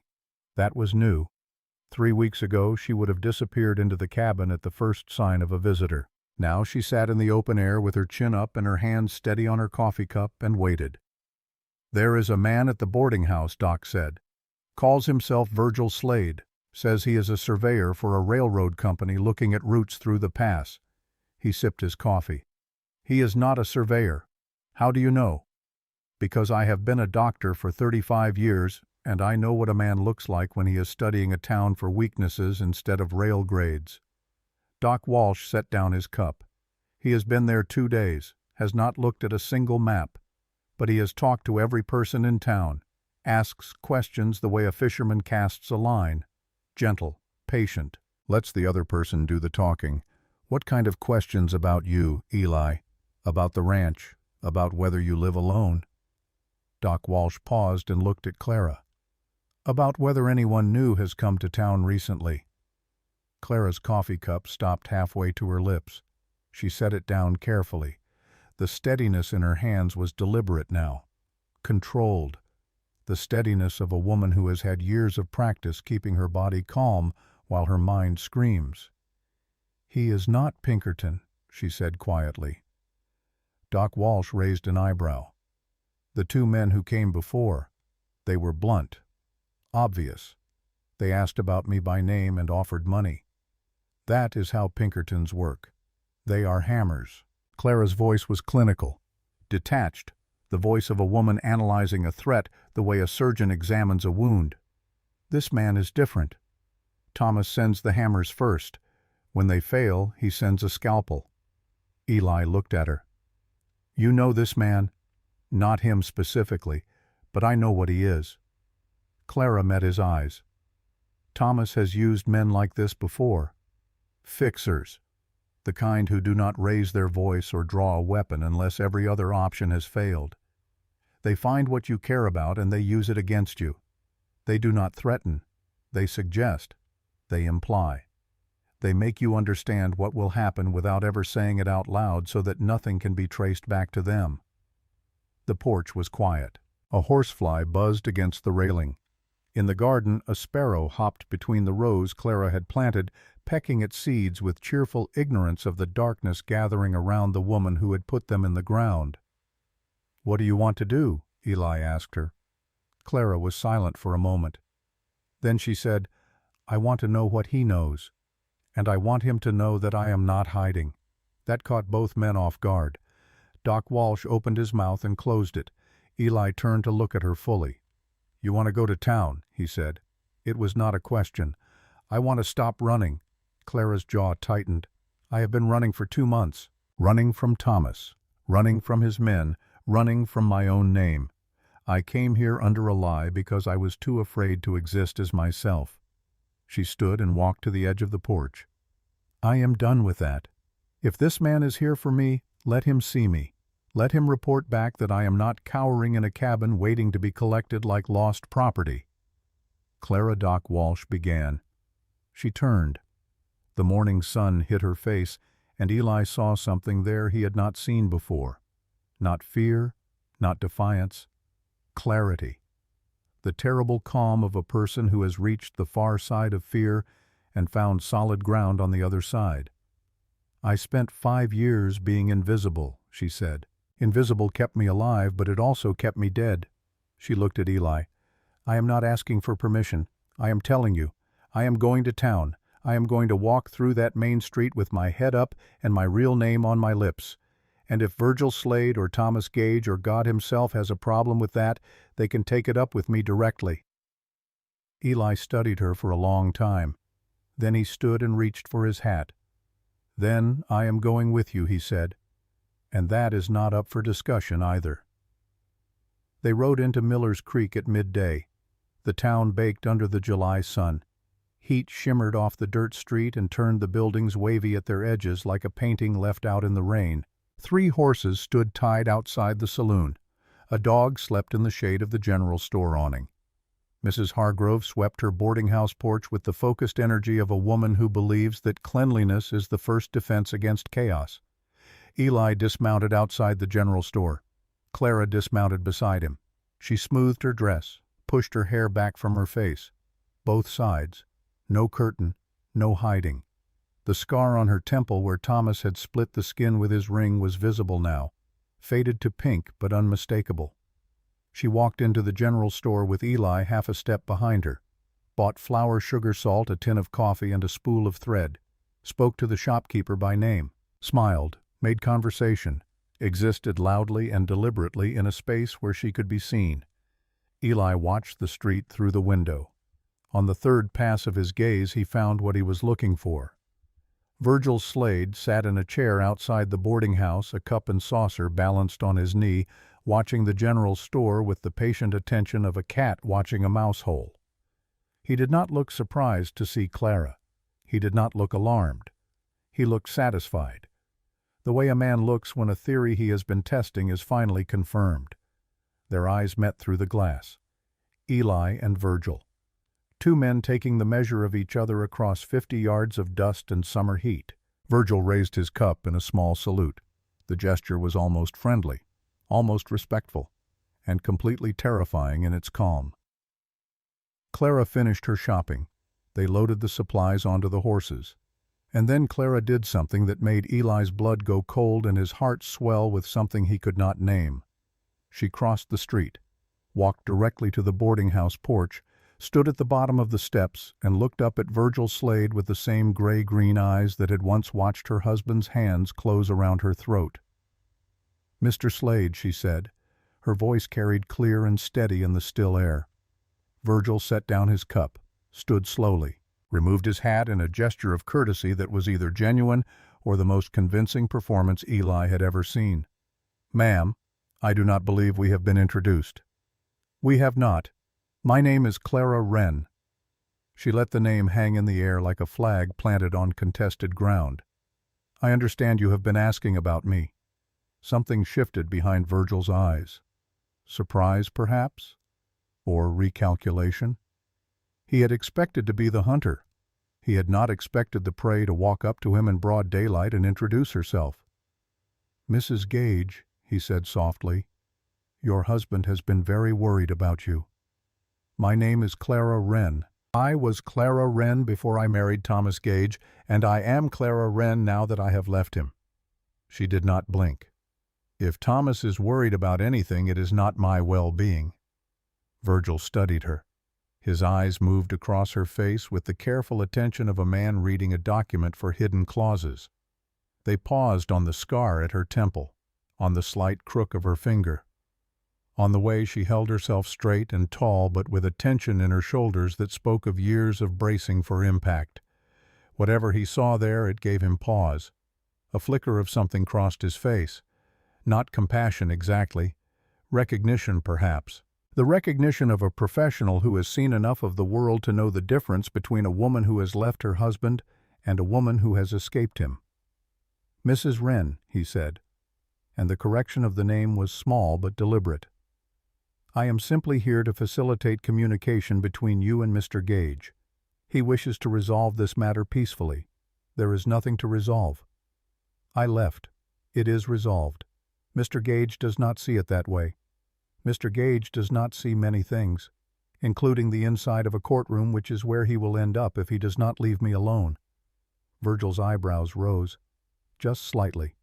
That was new. 3 weeks ago she would have disappeared into the cabin at the first sign of a visitor. Now she sat in the open air with her chin up and her hands steady on her coffee cup and waited. "There is a man at the boarding house," Doc said. "Calls himself Virgil Slade. Says he is a surveyor for a railroad company looking at routes through the pass." He sipped his coffee. "He is not a surveyor." "How do you know?" "Because I have been a doctor for 35 years, and I know what a man looks like when he is studying a town for weaknesses instead of rail grades." Doc Walsh set down his cup. "He has been there 2 days, has not looked at a single map, but he has talked to every person in town, asks questions the way a fisherman casts a line. Gentle, patient, lets the other person do the talking. What kind of questions about you, Eli? About the ranch? About whether you live alone?" Doc Walsh paused and looked at Clara. "About whether anyone new has come to town recently." Clara's coffee cup stopped halfway to her lips. She set it down carefully. The steadiness in her hands was deliberate now, controlled. The steadiness of a woman who has had years of practice keeping her body calm while her mind screams. "He is not Pinkerton," she said quietly. Doc Walsh raised an eyebrow. "The 2 men who came before, they were blunt, obvious. They asked about me by name and offered money. That is how Pinkertons work. They are hammers." Clara's voice was clinical, detached, the voice of a woman analyzing a threat the way a surgeon examines a wound. "This man is different. Thomas sends the hammers first. When they fail, he sends a scalpel." Eli looked at her. "You know this man?" "Not him specifically, but I know what he is." Clara met his eyes. "Thomas has used men like this before. Fixers. The kind who do not raise their voice or draw a weapon unless every other option has failed. They find what you care about and they use it against you. They do not threaten. They suggest. They imply. They make you understand what will happen without ever saying it out loud so that nothing can be traced back to them." The porch was quiet. A horsefly buzzed against the railing. In the garden, a sparrow hopped between the rows Clara had planted, pecking at seeds with cheerful ignorance of the darkness gathering around the woman who had put them in the ground. "What do you want to do?" Eli asked her. Clara was silent for a moment. Then she said, "I want to know what he knows, and I want him to know that I am not hiding." That caught both men off guard. Doc Walsh opened his mouth and closed it. Eli turned to look at her fully. "You want to go to town," he said. It was not a question. "I want to stop running." Clara's jaw tightened. "I have been running for 2 months. Running from Thomas. Running from his men. Running from my own name. I came here under a lie because I was too afraid to exist as myself." She stood and walked to the edge of the porch. "I am done with that. If this man is here for me, let him see me. Let him report back that I am not cowering in a cabin waiting to be collected like lost property." Clara Doc Walsh began. She turned. The morning sun hit her face, and Eli saw something there he had not seen before. Not fear, not defiance. Clarity. The terrible calm of a person who has reached the far side of fear and found solid ground on the other side. "I spent 5 years being invisible," she said. "Invisible kept me alive, but it also kept me dead." She looked at Eli. "I am not asking for permission. I am telling you. I am going to town. I am going to walk through that main street with my head up and my real name on my lips. And if Virgil Slade or Thomas Gage or God himself has a problem with that, they can take it up with me directly." Eli studied her for a long time. Then he stood and reached for his hat. "Then I am going with you," he said. "And that is not up for discussion either." They rode into Miller's Creek at midday. The town baked under the July sun. Heat shimmered off the dirt street and turned the buildings wavy at their edges like a painting left out in the rain. 3 horses stood tied outside the saloon. A dog slept in the shade of the general store awning. Mrs. Hargrove swept her boarding-house porch with the focused energy of a woman who believes that cleanliness is the first defense against chaos. Eli dismounted outside the general store. Clara dismounted beside him. She smoothed her dress, pushed her hair back from her face. Both sides. No curtain, no hiding. The scar on her temple where Thomas had split the skin with his ring was visible now, faded to pink but unmistakable. She walked into the general store with Eli half a step behind her, bought flour, sugar, salt, a tin of coffee, and a spool of thread, spoke to the shopkeeper by name, smiled, made conversation, existed loudly and deliberately in a space where she could be seen. Eli watched the street through the window. On the third pass of his gaze he found what he was looking for. Virgil Slade sat in a chair outside the boarding house, a cup and saucer balanced on his knee, watching the general store with the patient attention of a cat watching a mouse hole. He did not look surprised to see Clara. He did not look alarmed. He looked satisfied. The way a man looks when a theory he has been testing is finally confirmed. Their eyes met through the glass. Eli and Virgil. 2 men taking the measure of each other across 50 yards of dust and summer heat. Virgil raised his cup in a small salute. The gesture was almost friendly, almost respectful, and completely terrifying in its calm. Clara finished her shopping. They loaded the supplies onto the horses. And then Clara did something that made Eli's blood go cold and his heart swell with something he could not name. She crossed the street, walked directly to the boarding-house porch, stood at the bottom of the steps, and looked up at Virgil Slade with the same gray-green eyes that had once watched her husband's hands close around her throat. "Mr. Slade," she said. Her voice carried clear and steady in the still air. Virgil set down his cup, stood slowly, removed his hat in a gesture of courtesy that was either genuine or the most convincing performance Eli had ever seen. "Ma'am, I do not believe we have been introduced." "We have not. My name is Clara Wren." She let the name hang in the air like a flag planted on contested ground. "I understand you have been asking about me." Something shifted behind Virgil's eyes. Surprise, perhaps? Or recalculation? He had expected to be the hunter. He had not expected the prey to walk up to him in broad daylight and introduce herself. "Mrs. Gage," he said softly, "your husband has been very worried about you. My name is Clara Wren. I was Clara Wren before I married Thomas Gage, and I am Clara Wren now that I have left him." She did not blink. "If Thomas is worried about anything, it is not my well-being." Virgil studied her. His eyes moved across her face with the careful attention of a man reading a document for hidden clauses. They paused on the scar at her temple, on the slight crook of her finger. On the way she held herself straight and tall, but with a tension in her shoulders that spoke of years of bracing for impact. Whatever he saw there, it gave him pause. A flicker of something crossed his face. Not compassion exactly. Recognition, perhaps. The recognition of a professional who has seen enough of the world to know the difference between a woman who has left her husband and a woman who has escaped him. "Mrs. Wren," he said, and the correction of the name was small but deliberate. "I am simply here to facilitate communication between you and Mr. Gage. He wishes to resolve this matter peacefully. There is nothing to resolve. I left. It is resolved. Mr. Gage does not see it that way. Mr. Gage does not see many things, including the inside of a courtroom, which is where he will end up if he does not leave me alone." Virgil's eyebrows rose, just slightly.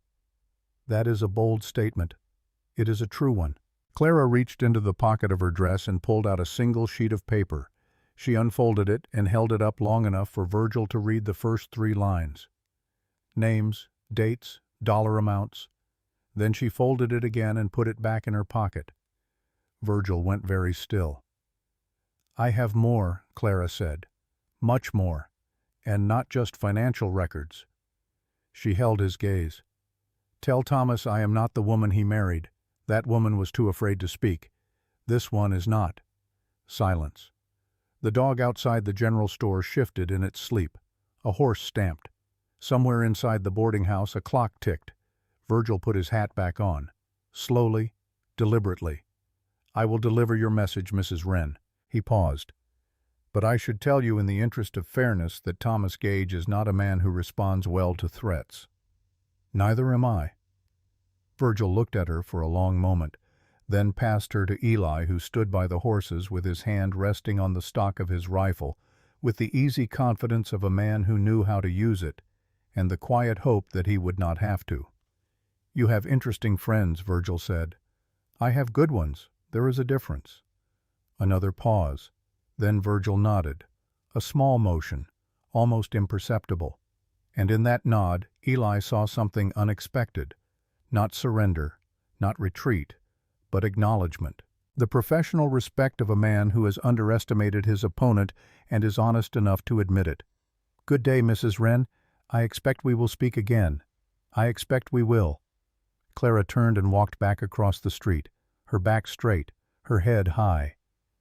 "That is a bold statement. It is a true one." Clara reached into the pocket of her dress and pulled out a single sheet of paper. She unfolded it and held it up long enough for Virgil to read the first 3 lines. Names, dates, dollar amounts. Then she folded it again and put it back in her pocket. Virgil went very still. "I have more," Clara said. "Much more. And not just financial records." She held his gaze. "Tell Thomas I am not the woman he married. That woman was too afraid to speak. This one is not." Silence. The dog outside the general store shifted in its sleep. A horse stamped. Somewhere inside the boarding house a clock ticked. Virgil put his hat back on. Slowly, deliberately. "I will deliver your message, Mrs. Wren." He paused. "But I should tell you in the interest of fairness that Thomas Gage is not a man who responds well to threats." "Neither am I." Virgil looked at her for a long moment, then passed her to Eli, who stood by the horses with his hand resting on the stock of his rifle, with the easy confidence of a man who knew how to use it, and the quiet hope that he would not have to. "You have interesting friends," Virgil said. "I have good ones. There is a difference." Another pause. Then Virgil nodded, a small motion, almost imperceptible. And in that nod, Eli saw something unexpected. Not surrender, not retreat, but acknowledgement. The professional respect of a man who has underestimated his opponent and is honest enough to admit it. "Good day, Mrs. Wren. I expect we will speak again. I expect we will." Clara turned and walked back across the street, her back straight, her head high.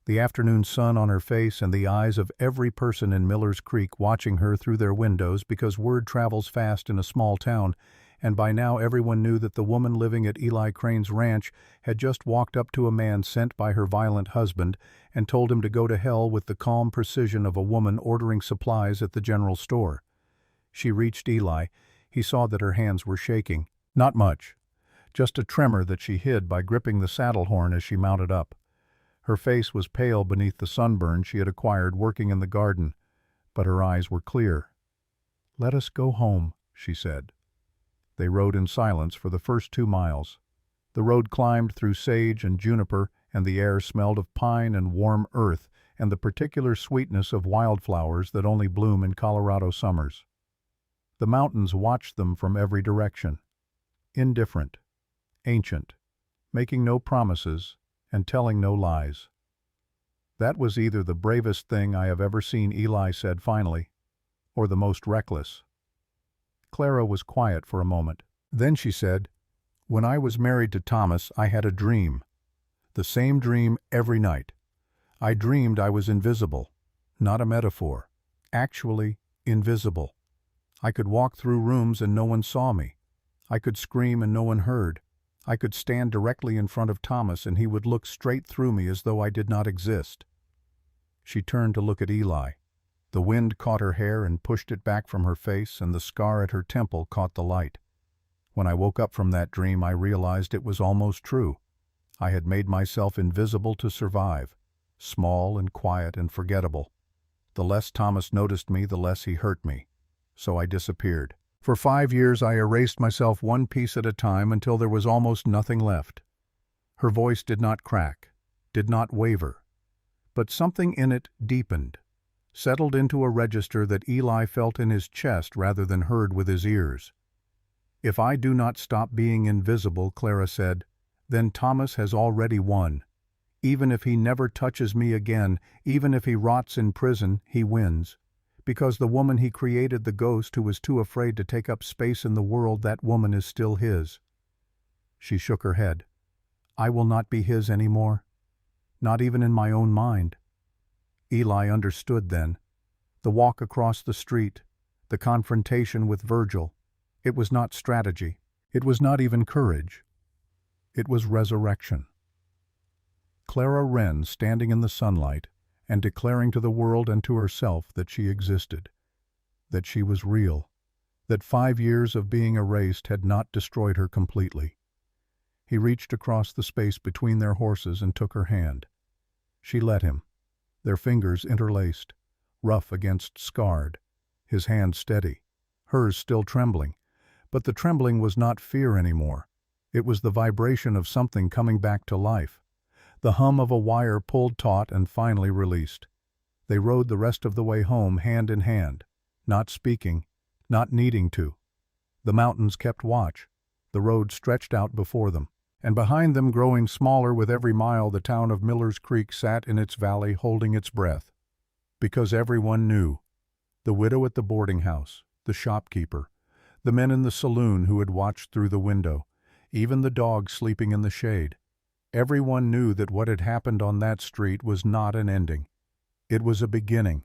The afternoon sun on her face and the eyes of every person in Miller's Creek watching her through their windows, because word travels fast in a small town, and by now everyone knew that the woman living at Eli Crane's ranch had just walked up to a man sent by her violent husband and told him to go to hell, with the calm precision of a woman ordering supplies at the general store. She reached Eli. He saw that her hands were shaking. Not much. Just a tremor that she hid by gripping the saddle horn as she mounted up. Her face was pale beneath the sunburn she had acquired working in the garden, but her eyes were clear. "Let us go home," she said. They rode in silence for the first 2 miles. The road climbed through sage and juniper, and the air smelled of pine and warm earth and the particular sweetness of wildflowers that only bloom in Colorado summers. The mountains watched them from every direction, indifferent, ancient, making no promises and telling no lies. "That was either the bravest thing I have ever seen," Eli said finally, "or the most reckless." Clara was quiet for a moment. Then she said, "When I was married to Thomas, I had a dream. The same dream every night. I dreamed I was invisible, not a metaphor, actually invisible. I could walk through rooms and no one saw me. I could scream and no one heard. I could stand directly in front of Thomas and he would look straight through me as though I did not exist." She turned to look at Eli. The wind caught her hair and pushed it back from her face, and the scar at her temple caught the light. "When I woke up from that dream, I realized it was almost true. I had made myself invisible to survive, small and quiet and forgettable. The less Thomas noticed me, the less he hurt me. So I disappeared. For 5 years I erased myself one piece at a time until there was almost nothing left." Her voice did not crack, did not waver, but something in it deepened, settled into a register that Eli felt in his chest rather than heard with his ears. "If I do not stop being invisible," Clara said, then Thomas has already won. Even if he never touches me again, even if he rots in prison, he wins. Because the woman he created, the ghost who was too afraid to take up space in the world, that woman is still his. She shook her head. I will not be his anymore. Not even in my own mind. Eli understood then. The walk across the street, the confrontation with Virgil. It was not strategy. It was not even courage. It was resurrection. Clara Wren standing in the sunlight and declaring to the world and to herself that she existed, that she was real, that 5 years of being erased had not destroyed her completely. He reached across the space between their horses and took her hand. She let him, their fingers interlaced, rough against scarred, his hand steady, hers still trembling. But the trembling was not fear anymore. It was the vibration of something coming back to life, the hum of a wire pulled taut and finally released. They rode the rest of the way home hand in hand, not speaking, not needing to. The mountains kept watch. The road stretched out before them, and behind them, growing smaller with every mile, the town of Miller's Creek sat in its valley holding its breath. Because everyone knew. The widow at the boarding house, the shopkeeper, the men in the saloon who had watched through the window, even the dog sleeping in the shade. Everyone knew that what had happened on that street was not an ending. It was a beginning,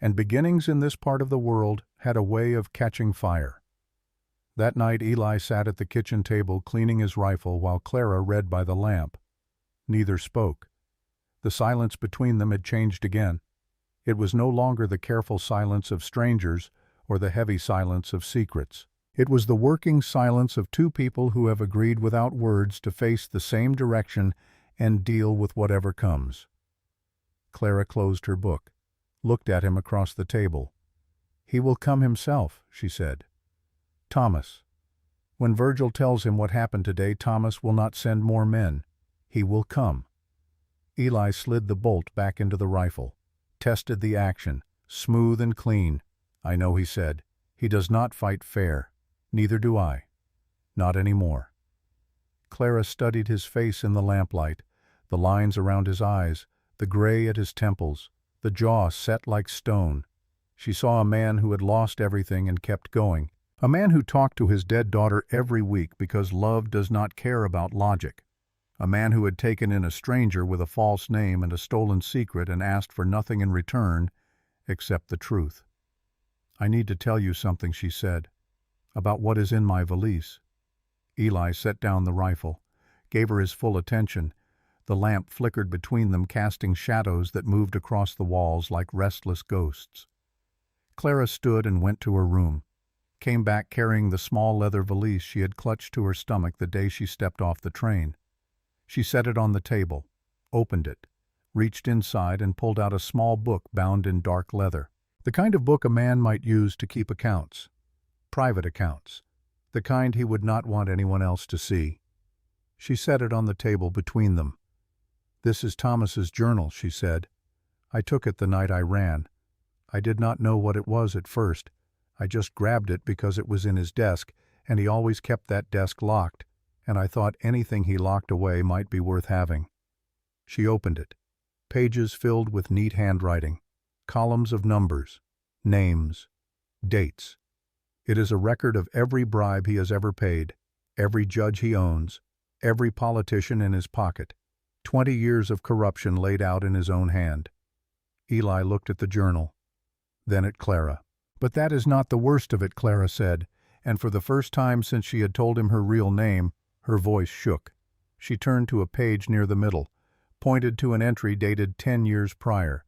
and beginnings in this part of the world had a way of catching fire. That night Eli sat at the kitchen table cleaning his rifle while Clara read by the lamp. Neither spoke. The silence between them had changed again. It was no longer the careful silence of strangers or the heavy silence of secrets. It was the working silence of two people who have agreed without words to face the same direction and deal with whatever comes. Clara closed her book, looked at him across the table. He will come himself, she said. Thomas. When Virgil tells him what happened today, Thomas will not send more men. He will come. Eli slid the bolt back into the rifle, tested the action, smooth and clean. I know, he said. He does not fight fair. Neither do I. Not anymore. Clara studied his face in the lamplight, the lines around his eyes, the gray at his temples, the jaw set like stone. She saw a man who had lost everything and kept going, a man who talked to his dead daughter every week because love does not care about logic, a man who had taken in a stranger with a false name and a stolen secret and asked for nothing in return except the truth. I need to tell you something, she said, about what is in my valise. Eli set down the rifle, gave her his full attention. The lamp flickered between them, casting shadows that moved across the walls like restless ghosts. Clara stood and went to her room, came back carrying the small leather valise she had clutched to her stomach the day she stepped off the train. She set it on the table, opened it, reached inside and pulled out a small book bound in dark leather. The kind of book a man might use to keep accounts. Private accounts, the kind he would not want anyone else to see. She set it on the table between them. This is Thomas's journal, she said. I took it the night I ran. I did not know what it was at first. I just grabbed it because it was in his desk, and he always kept that desk locked, and I thought anything he locked away might be worth having. She opened it. Pages filled with neat handwriting, columns of numbers, names, dates. It is a record of every bribe he has ever paid, every judge he owns, every politician in his pocket, 20 years of corruption laid out in his own hand. Eli looked at the journal, then at Clara. But that is not the worst of it, Clara said, and for the first time since she had told him her real name, her voice shook. She turned to a page near the middle, pointed to an entry dated 10 years prior.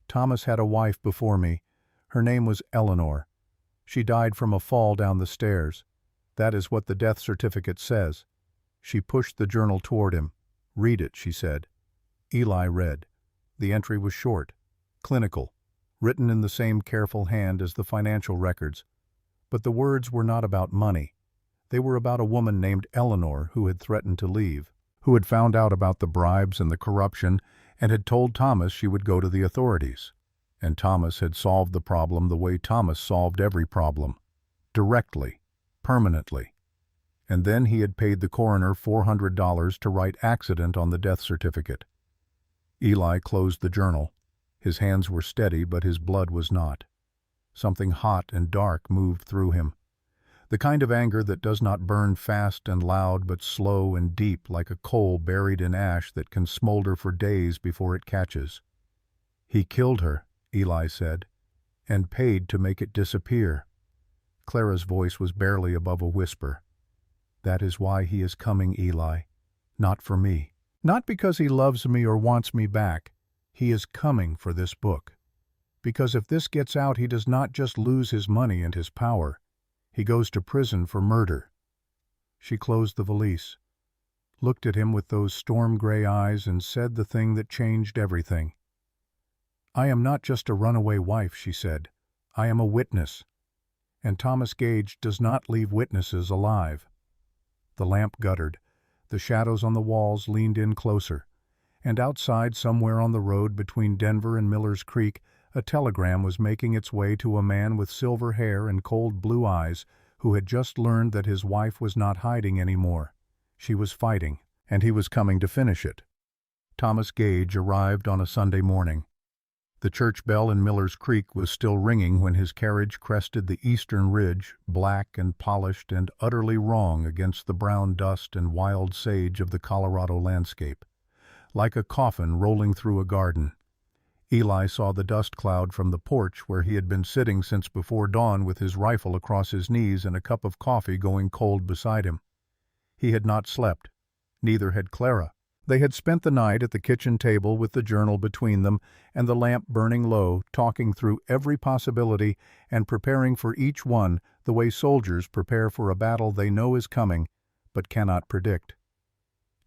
Thomas had a wife before me. Her name was Eleanor. She died from a fall down the stairs. That is what the death certificate says. She pushed the journal toward him. Read it, she said. Eli read. The entry was short, clinical, written in the same careful hand as the financial records. But the words were not about money. They were about a woman named Eleanor who had threatened to leave, who had found out about the bribes and the corruption and had told Thomas she would go to the authorities. And Thomas had solved the problem the way Thomas solved every problem. Directly. Permanently. and then he had paid the coroner $400 to write accident on the death certificate. Eli closed the journal. His hands were steady, but his blood was not. Something hot and dark moved through him. The kind of anger that does not burn fast and loud, but slow and deep, like a coal buried in ash that can smolder for days before it catches. "He killed her," Eli said, "and paid to make it disappear." Clara's voice was barely above a whisper. "That is why he is coming, Eli. Not for me. Not because he loves me or wants me back. He is coming for this book. Because if this gets out, he does not just lose his money and his power. He goes to prison for murder." She closed the valise, looked at him with those storm-gray eyes, and said the thing that changed everything. "I am not just a runaway wife," she said. "I am a witness. And Thomas Gage does not leave witnesses alive." The lamp guttered. The shadows on the walls leaned in closer. And outside, somewhere on the road between Denver and Miller's Creek, a telegram was making its way to a man with silver hair and cold blue eyes who had just learned that his wife was not hiding anymore. She was fighting, and he was coming to finish it. Thomas Gage arrived on a Sunday morning. The church bell in Miller's Creek was still ringing when his carriage crested the eastern ridge, black and polished and utterly wrong against the brown dust and wild sage of the Colorado landscape. Like a coffin rolling through a garden. Eli saw the dust cloud from the porch where he had been sitting since before dawn with his rifle across his knees and a cup of coffee going cold beside him. He had not slept. Neither had Clara. They had spent the night at the kitchen table with the journal between them and the lamp burning low, talking through every possibility and preparing for each one the way soldiers prepare for a battle they know is coming but cannot predict.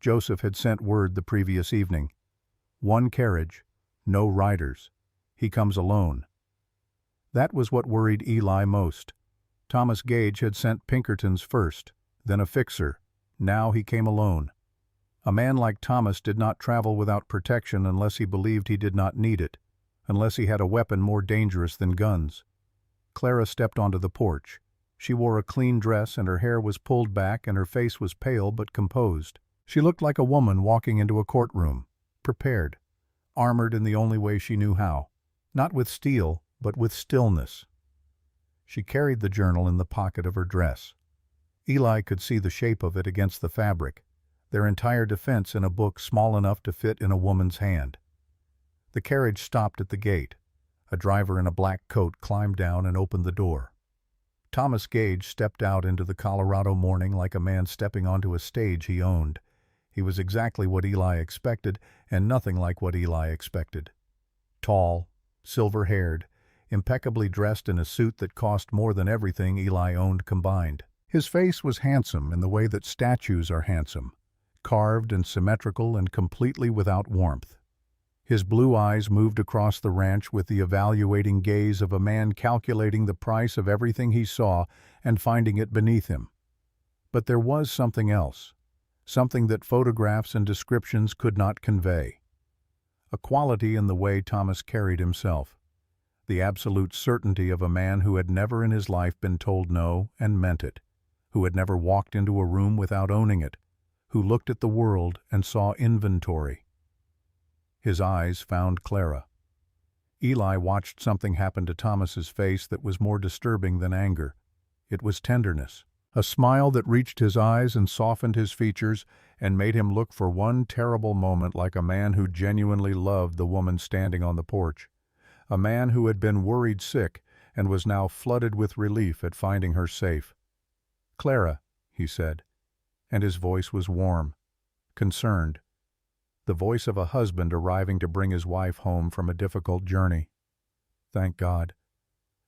Joseph had sent word the previous evening. One carriage. No riders. He comes alone. That was what worried Eli most. Thomas Gage had sent Pinkertons first, then a fixer. Now he came alone. A man like Thomas did not travel without protection unless he believed he did not need it, unless he had a weapon more dangerous than guns. Clara stepped onto the porch. She wore a clean dress and her hair was pulled back and her face was pale but composed. She looked like a woman walking into a courtroom, prepared. Armored in the only way she knew how, not with steel, but with stillness. She carried the journal in the pocket of her dress. Eli could see the shape of it against the fabric, their entire defense in a book small enough to fit in a woman's hand. The carriage stopped at the gate. A driver in a black coat climbed down and opened the door. Thomas Gage stepped out into the Colorado morning like a man stepping onto a stage he owned. He was exactly what Eli expected, and nothing like what Eli expected. Tall, silver-haired, impeccably dressed in a suit that cost more than everything Eli owned combined. His face was handsome in the way that statues are handsome, carved and symmetrical and completely without warmth. His blue eyes moved across the ranch with the evaluating gaze of a man calculating the price of everything he saw and finding it beneath him. But there was something else. Something that photographs and descriptions could not convey. A quality in the way Thomas carried himself. The absolute certainty of a man who had never in his life been told no and meant it, who had never walked into a room without owning it, who looked at the world and saw inventory. His eyes found Clara. Eli watched something happen to Thomas's face that was more disturbing than anger. It was tenderness. A smile that reached his eyes and softened his features and made him look for one terrible moment like a man who genuinely loved the woman standing on the porch. A man who had been worried sick and was now flooded with relief at finding her safe. "Clara," he said, and his voice was warm, concerned. The voice of a husband arriving to bring his wife home from a difficult journey. "Thank God.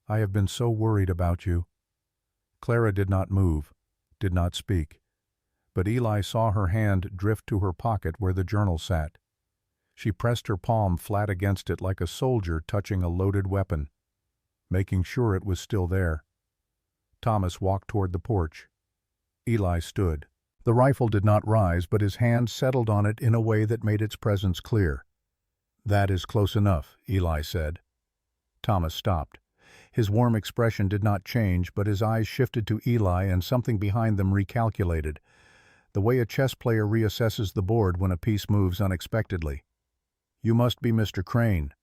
I have been so worried about you." Clara did not move, did not speak, but Eli saw her hand drift to her pocket where the journal sat. She pressed her palm flat against it like a soldier touching a loaded weapon, making sure it was still there. Thomas walked toward the porch. Eli stood. The rifle did not rise, but his hand settled on it in a way that made its presence clear. "That is close enough," Eli said. Thomas stopped. His warm expression did not change, but his eyes shifted to Eli and something behind them recalculated, the way a chess player reassesses the board when a piece moves unexpectedly. "You must be Mr. Crane."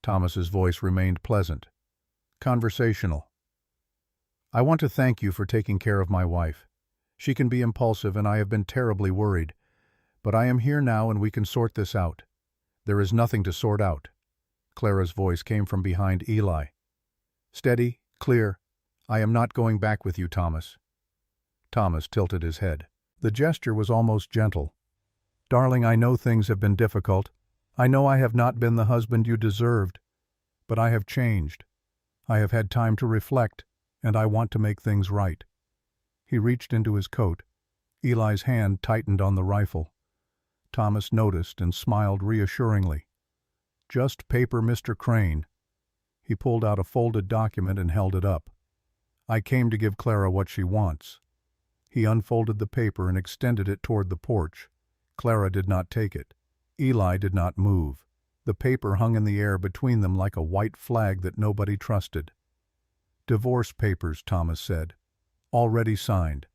Thomas's voice remained pleasant, conversational. "I want to thank you for taking care of my wife. She can be impulsive and I have been terribly worried. But I am here now and we can sort this out." "There is nothing to sort out." Clara's voice came from behind Eli. "Steady, clear. I am not going back with you, Thomas." Thomas tilted his head. The gesture was almost gentle. "Darling, I know things have been difficult. I know I have not been the husband you deserved. But I have changed. I have had time to reflect, and I want to make things right." He reached into his coat. Eli's hand tightened on the rifle. Thomas noticed and smiled reassuringly. "Just paper, Mr. Crane." He pulled out a folded document and held it up. "I came to give Clara what she wants." He unfolded the paper and extended it toward the porch. Clara did not take it. Eli did not move. The paper hung in the air between them like a white flag that nobody trusted. "Divorce papers," Thomas said. "Already signed.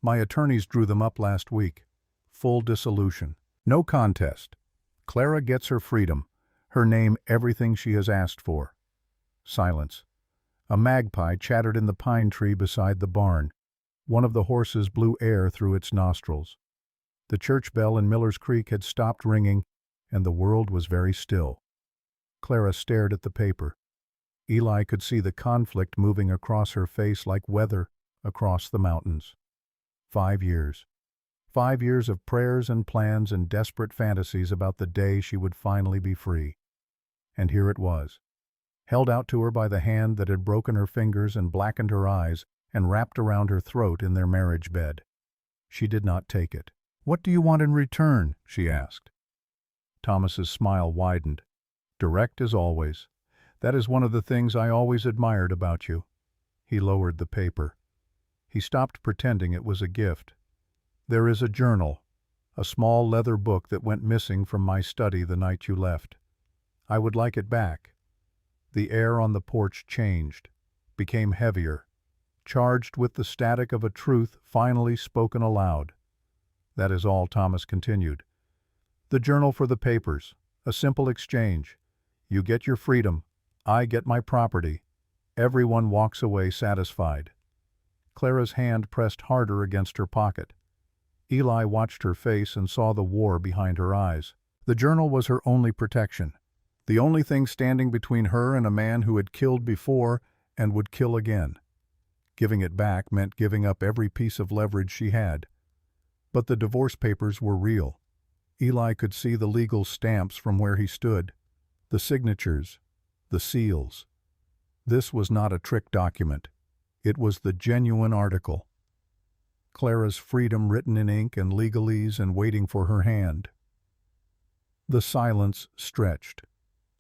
My attorneys drew them up last week. Full dissolution. No contest. Clara gets her freedom. Her name everything she has asked for." Silence. A magpie chattered in the pine tree beside the barn. One of the horses blew air through its nostrils. The church bell in Miller's Creek had stopped ringing, and the world was very still. Clara stared at the paper. Eli could see the conflict moving across her face like weather across the mountains. 5 years. 5 years of prayers and plans and desperate fantasies about the day she would finally be free. And here it was, held out to her by the hand that had broken her fingers and blackened her eyes and wrapped around her throat in their marriage bed. She did not take it. "What do you want in return?" she asked. Thomas's smile widened. "Direct as always. That is one of the things I always admired about you." He lowered the paper. He stopped pretending it was a gift. "There is a journal, a small leather book that went missing from my study the night you left. I would like it back." The air on the porch changed, became heavier, charged with the static of a truth finally spoken aloud. "That is all," Thomas continued. "The journal for the papers, a simple exchange. You get your freedom, I get my property. Everyone walks away satisfied." Clara's hand pressed harder against her pocket. Eli watched her face and saw the war behind her eyes. The journal was her only protection, the only thing standing between her and a man who had killed before and would kill again. Giving it back meant giving up every piece of leverage she had. But the divorce papers were real. Eli could see the legal stamps from where he stood, the signatures, the seals. This was not a trick document. It was the genuine article. Clara's freedom written in ink and legalese and waiting for her hand. The silence stretched.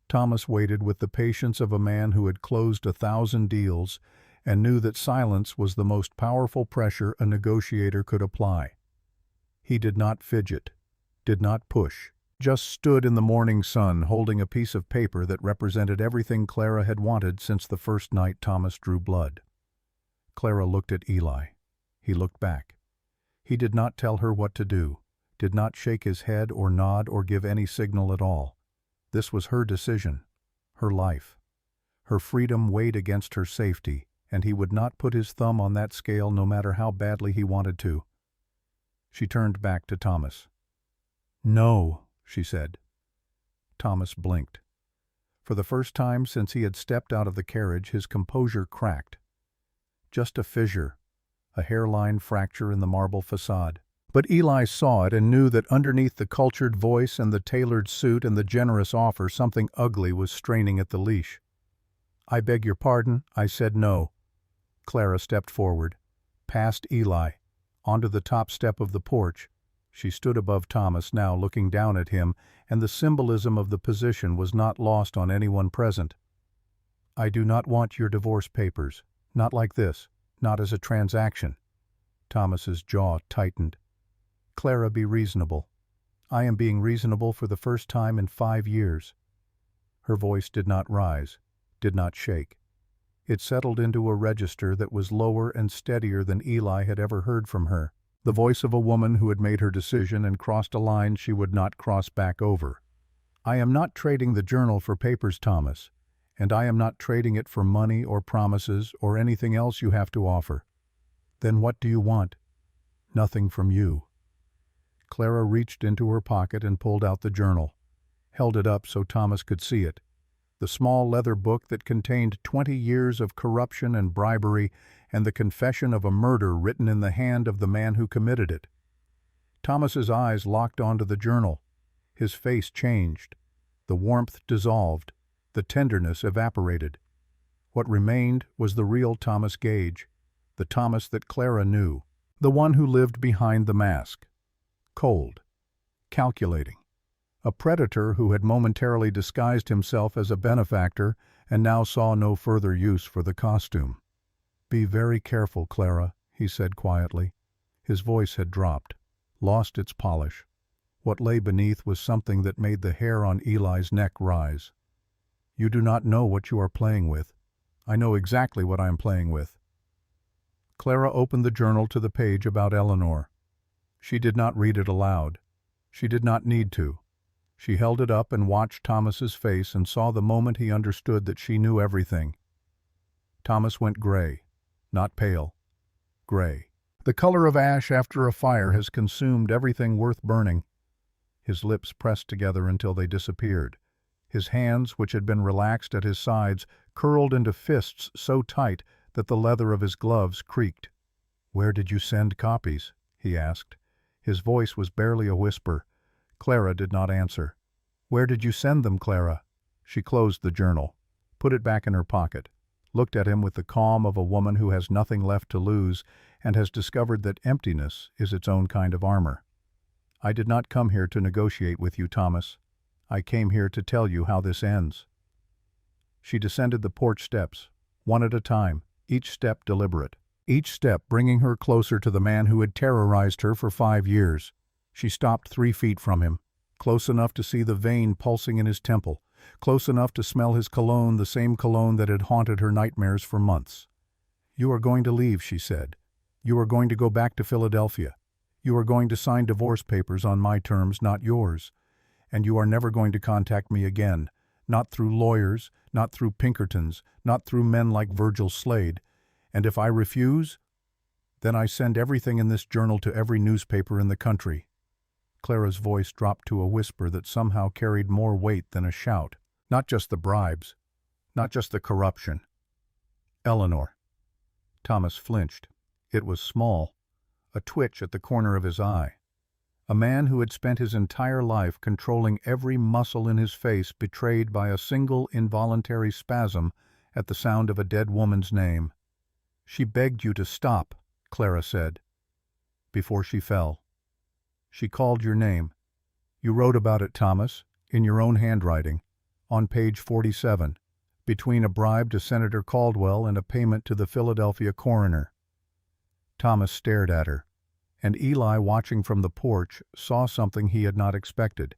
Thomas waited with the patience of a man who had closed 1,000 deals and knew that silence was the most powerful pressure a negotiator could apply. He did not fidget, did not push, just stood in the morning sun holding a piece of paper that represented everything Clara had wanted since the first night Thomas drew blood. Clara looked at Eli. He looked back. He did not tell her what to do, did not shake his head or nod or give any signal at all. This was her decision, her life. Her freedom weighed against her safety, and he would not put his thumb on that scale no matter how badly he wanted to. She turned back to Thomas. "No," she said. Thomas blinked. For the first time since he had stepped out of the carriage, his composure cracked. Just a fissure, a hairline fracture in the marble facade. But Eli saw it and knew that underneath the cultured voice and the tailored suit and the generous offer something ugly was straining at the leash. "I beg your pardon, I said no." Clara stepped forward, past Eli, onto the top step of the porch. She stood above Thomas now, looking down at him, and the symbolism of the position was not lost on anyone present. "I do not want your divorce papers. Not like this. Not as a transaction." Thomas's jaw tightened. "Clara, be reasonable. I am being reasonable for the first time in 5 years." Her voice did not rise, did not shake. It settled into a register that was lower and steadier than Eli had ever heard from her. The voice of a woman who had made her decision and crossed a line she would not cross back over. "I am not trading the journal for papers, Thomas, and I am not trading it for money or promises or anything else you have to offer." "Then what do you want?" "Nothing from you." Clara reached into her pocket and pulled out the journal, held it up so Thomas could see it. The small leather book that contained 20 years of corruption and bribery and the confession of a murder written in the hand of the man who committed it. Thomas's eyes locked onto the journal. His face changed. The warmth dissolved. The tenderness evaporated. What remained was the real Thomas Gage, the Thomas that Clara knew, the one who lived behind the mask. Cold. Calculating. A predator who had momentarily disguised himself as a benefactor and now saw no further use for the costume. "Be very careful, Clara," he said quietly. His voice had dropped, lost its polish. What lay beneath was something that made the hair on Eli's neck rise. "You do not know what you are playing with. I know exactly what I am playing with." Clara opened the journal to the page about Eleanor. She did not read it aloud. She did not need to. She held it up and watched Thomas's face and saw the moment he understood that she knew everything. Thomas went gray, not pale, gray. The color of ash after a fire has consumed everything worth burning. His lips pressed together until they disappeared. His hands, which had been relaxed at his sides, curled into fists so tight that the leather of his gloves creaked. "Where did you send copies?" he asked. His voice was barely a whisper. Clara did not answer. "Where did you send them, Clara?" She closed the journal, put it back in her pocket, looked at him with the calm of a woman who has nothing left to lose and has discovered that emptiness is its own kind of armor. "I did not come here to negotiate with you, Thomas. I came here to tell you how this ends." She descended the porch steps, one at a time, each step deliberate, each step bringing her closer to the man who had terrorized her for 5 years. She stopped 3 feet from him, close enough to see the vein pulsing in his temple, close enough to smell his cologne, the same cologne that had haunted her nightmares for months. "You are going to leave," she said. "You are going to go back to Philadelphia. You are going to sign divorce papers on my terms, not yours. And you are never going to contact me again, not through lawyers, not through Pinkertons, not through men like Virgil Slade. And if I refuse, then I send everything in this journal to every newspaper in the country." Clara's voice dropped to a whisper that somehow carried more weight than a shout. "Not just the bribes, not just the corruption. Eleanor." Thomas flinched. It was small, a twitch at the corner of his eye. A man who had spent his entire life controlling every muscle in his face betrayed by a single involuntary spasm at the sound of a dead woman's name. "She begged you to stop," Clara said, before she fell. "She called your name. You wrote about it, Thomas, in your own handwriting, on page 47, between a bribe to Senator Caldwell and a payment to the Philadelphia coroner." Thomas stared at her, and Eli, watching from the porch, saw something he had not expected.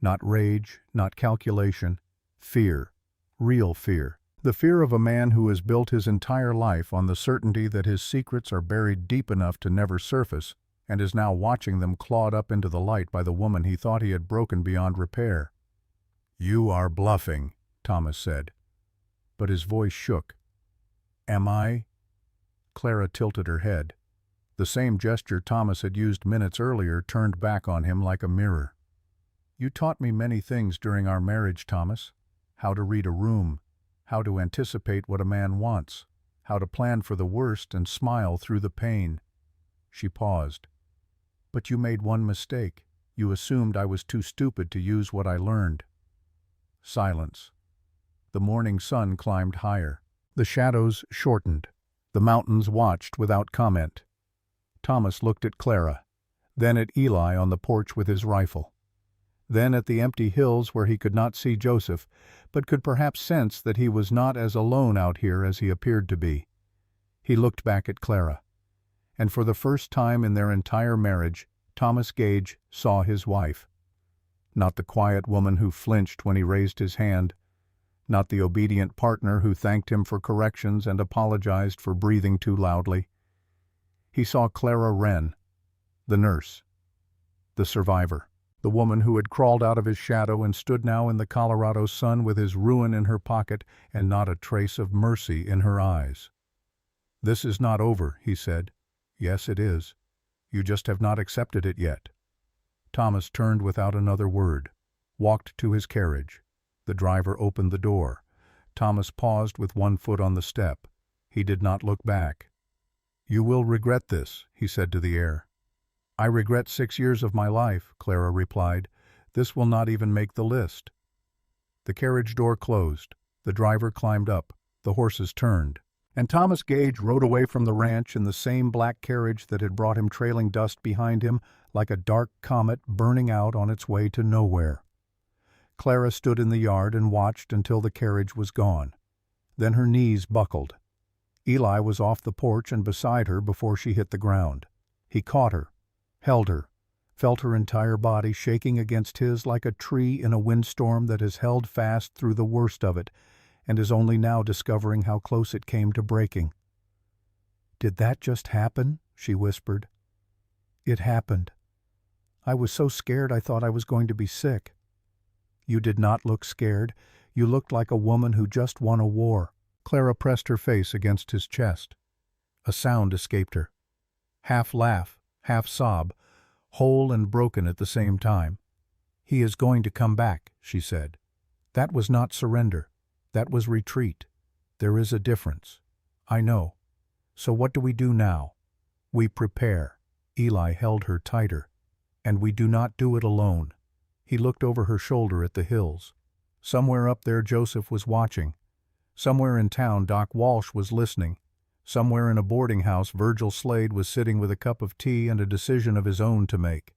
Not rage, not calculation, fear, real fear. The fear of a man who has built his entire life on the certainty that his secrets are buried deep enough to never surface, and is now watching them clawed up into the light by the woman he thought he had broken beyond repair. "You are bluffing," Thomas said, but his voice shook. "Am I?" Clara tilted her head. The same gesture Thomas had used minutes earlier turned back on him like a mirror. "You taught me many things during our marriage, Thomas. How to read a room, how to anticipate what a man wants, how to plan for the worst and smile through the pain." She paused. "But you made one mistake. You assumed I was too stupid to use what I learned." Silence. The morning sun climbed higher. The shadows shortened. The mountains watched without comment. Thomas looked at Clara, then at Eli on the porch with his rifle, then at the empty hills where he could not see Joseph, but could perhaps sense that he was not as alone out here as he appeared to be. He looked back at Clara, and for the first time in their entire marriage, Thomas Gage saw his wife. Not the quiet woman who flinched when he raised his hand, not the obedient partner who thanked him for corrections and apologized for breathing too loudly. He saw Clara Wren, the nurse, the survivor, the woman who had crawled out of his shadow and stood now in the Colorado sun with his ruin in her pocket and not a trace of mercy in her eyes. "This is not over," he said. "Yes, it is. You just have not accepted it yet." Thomas turned without another word, walked to his carriage. The driver opened the door. Thomas paused with one foot on the step. He did not look back. "You will regret this," he said to the air. "I regret 6 years of my life," Clara replied. "This will not even make the list." The carriage door closed. The driver climbed up. The horses turned. And Thomas Gage rode away from the ranch in the same black carriage that had brought him trailing dust behind him like a dark comet burning out on its way to nowhere. Clara stood in the yard and watched until the carriage was gone. Then her knees buckled. Eli was off the porch and beside her before she hit the ground. He caught her, held her, felt her entire body shaking against his like a tree in a windstorm that has held fast through the worst of it and is only now discovering how close it came to breaking. "Did that just happen?" she whispered. "It happened. I was so scared I thought I was going to be sick." "You did not look scared. You looked like a woman who just won a war." Clara pressed her face against his chest. A sound escaped her. Half laugh, half sob, whole and broken at the same time. "He is going to come back," she said. "That was not surrender. That was retreat. There is a difference. I know. So what do we do now? We prepare." Eli held her tighter. "And we do not do it alone." He looked over her shoulder at the hills. Somewhere up there Joseph was watching. Somewhere in town Doc Walsh was listening. Somewhere in a boarding house Virgil Slade was sitting with a cup of tea and a decision of his own to make.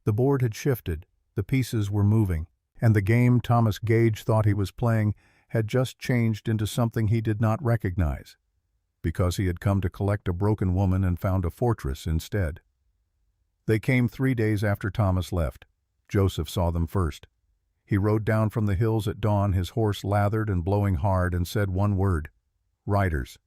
The board had shifted, the pieces were moving, and the game Thomas Gage thought he was playing had just changed into something he did not recognize, because he had come to collect a broken woman and found a fortress instead. They came 3 days after Thomas left. Joseph saw them first. He rode down from the hills at dawn, his horse lathered and blowing hard, and said one word: "Riders."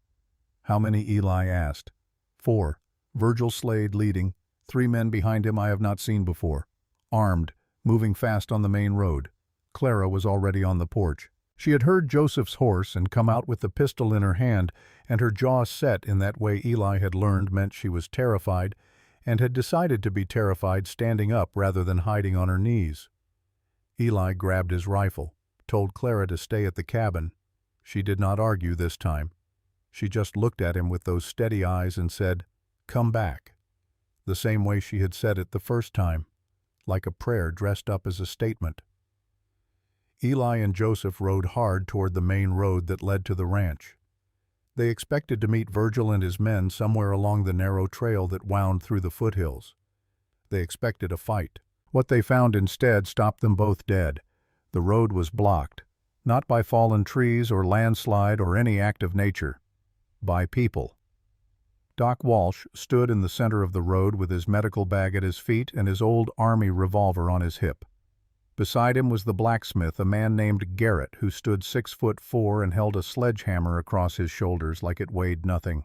"How many?" Eli asked. 4. Virgil Slade leading, 3 men behind him I have not seen before. Armed, moving fast on the main road. Clara was already on the porch. She had heard Joseph's horse and come out with the pistol in her hand, and her jaw set in that way Eli had learned meant she was terrified, and had decided to be terrified standing up rather than hiding on her knees. Eli grabbed his rifle, told Clara to stay at the cabin. She did not argue this time. She just looked at him with those steady eyes and said, "Come back," the same way she had said it the first time, like a prayer dressed up as a statement. Eli and Joseph rode hard toward the main road that led to the ranch. They expected to meet Virgil and his men somewhere along the narrow trail that wound through the foothills. They expected a fight. What they found instead stopped them both dead. The road was blocked, not by fallen trees or landslide or any act of nature, by people. Doc Walsh stood in the center of the road with his medical bag at his feet and his old Army revolver on his hip. Beside him was the blacksmith, a man named Garrett, who stood 6'4" and held a sledgehammer across his shoulders like it weighed nothing.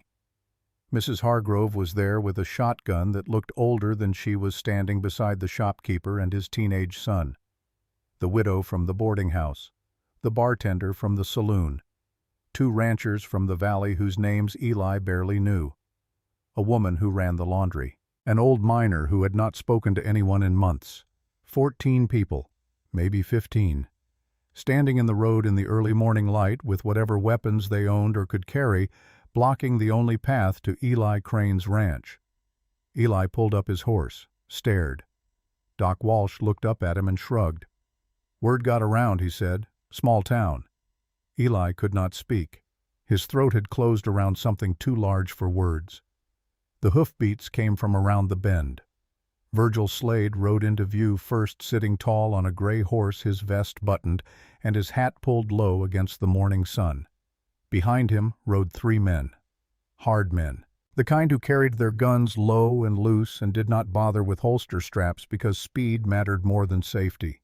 Mrs. Hargrove was there with a shotgun that looked older than she was, standing beside the shopkeeper and his teenage son. The widow from the boarding house. The bartender from the saloon. 2 ranchers from the valley whose names Eli barely knew. A woman who ran the laundry. An old miner who had not spoken to anyone in months. 14 people. Maybe 15, standing in the road in the early morning light with whatever weapons they owned or could carry, blocking the only path to Eli Crane's ranch. Eli pulled up his horse, stared. Doc Walsh looked up at him and shrugged. "Word got around," he said. "Small town." Eli could not speak. His throat had closed around something too large for words. The hoofbeats came from around the bend. Virgil Slade rode into view first, sitting tall on a gray horse, his vest buttoned and his hat pulled low against the morning sun. Behind him rode 3 men. Hard men. The kind who carried their guns low and loose and did not bother with holster straps because speed mattered more than safety.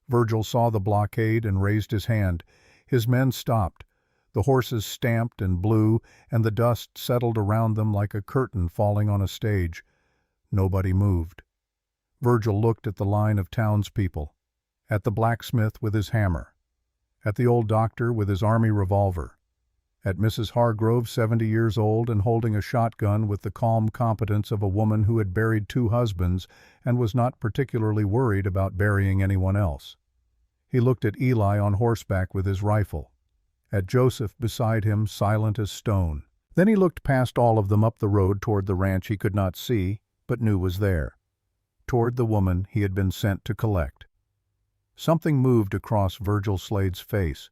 Virgil saw the blockade and raised his hand. His men stopped. The horses stamped and blew, and the dust settled around them like a curtain falling on a stage. Nobody moved. Virgil looked at the line of townspeople, at the blacksmith with his hammer, at the old doctor with his army revolver, at Mrs. Hargrove, 70 years old and holding a shotgun with the calm competence of a woman who had buried 2 husbands and was not particularly worried about burying anyone else. He looked at Eli on horseback with his rifle, at Joseph beside him, silent as stone. Then he looked past all of them up the road toward the ranch he could not see, but knew was there, toward the woman he had been sent to collect. Something moved across Virgil Slade's face.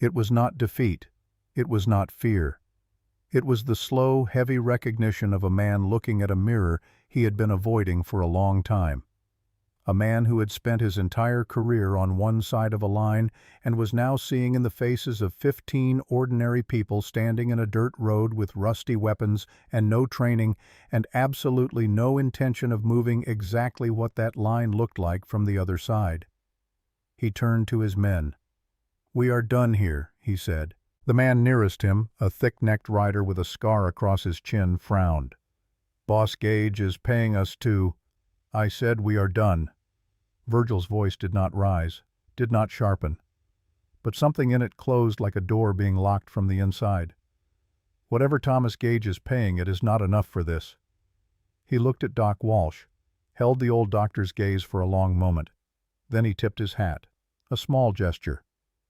It was not defeat. It was not fear. It was the slow, heavy recognition of a man looking at a mirror he had been avoiding for a long time. A man who had spent his entire career on one side of a line and was now seeing in the faces of 15 ordinary people standing in a dirt road with rusty weapons and no training and absolutely no intention of moving exactly what that line looked like from the other side. He turned to his men. "We are done here," he said. The man nearest him, a thick-necked rider with a scar across his chin, frowned. "Boss Gage is paying us to—" "I said we are done." Virgil's voice did not rise, did not sharpen, but something in it closed like a door being locked from the inside. "Whatever Thomas Gage is paying, it is not enough for this." He looked at Doc Walsh, held the old doctor's gaze for a long moment. Then he tipped his hat, a small gesture,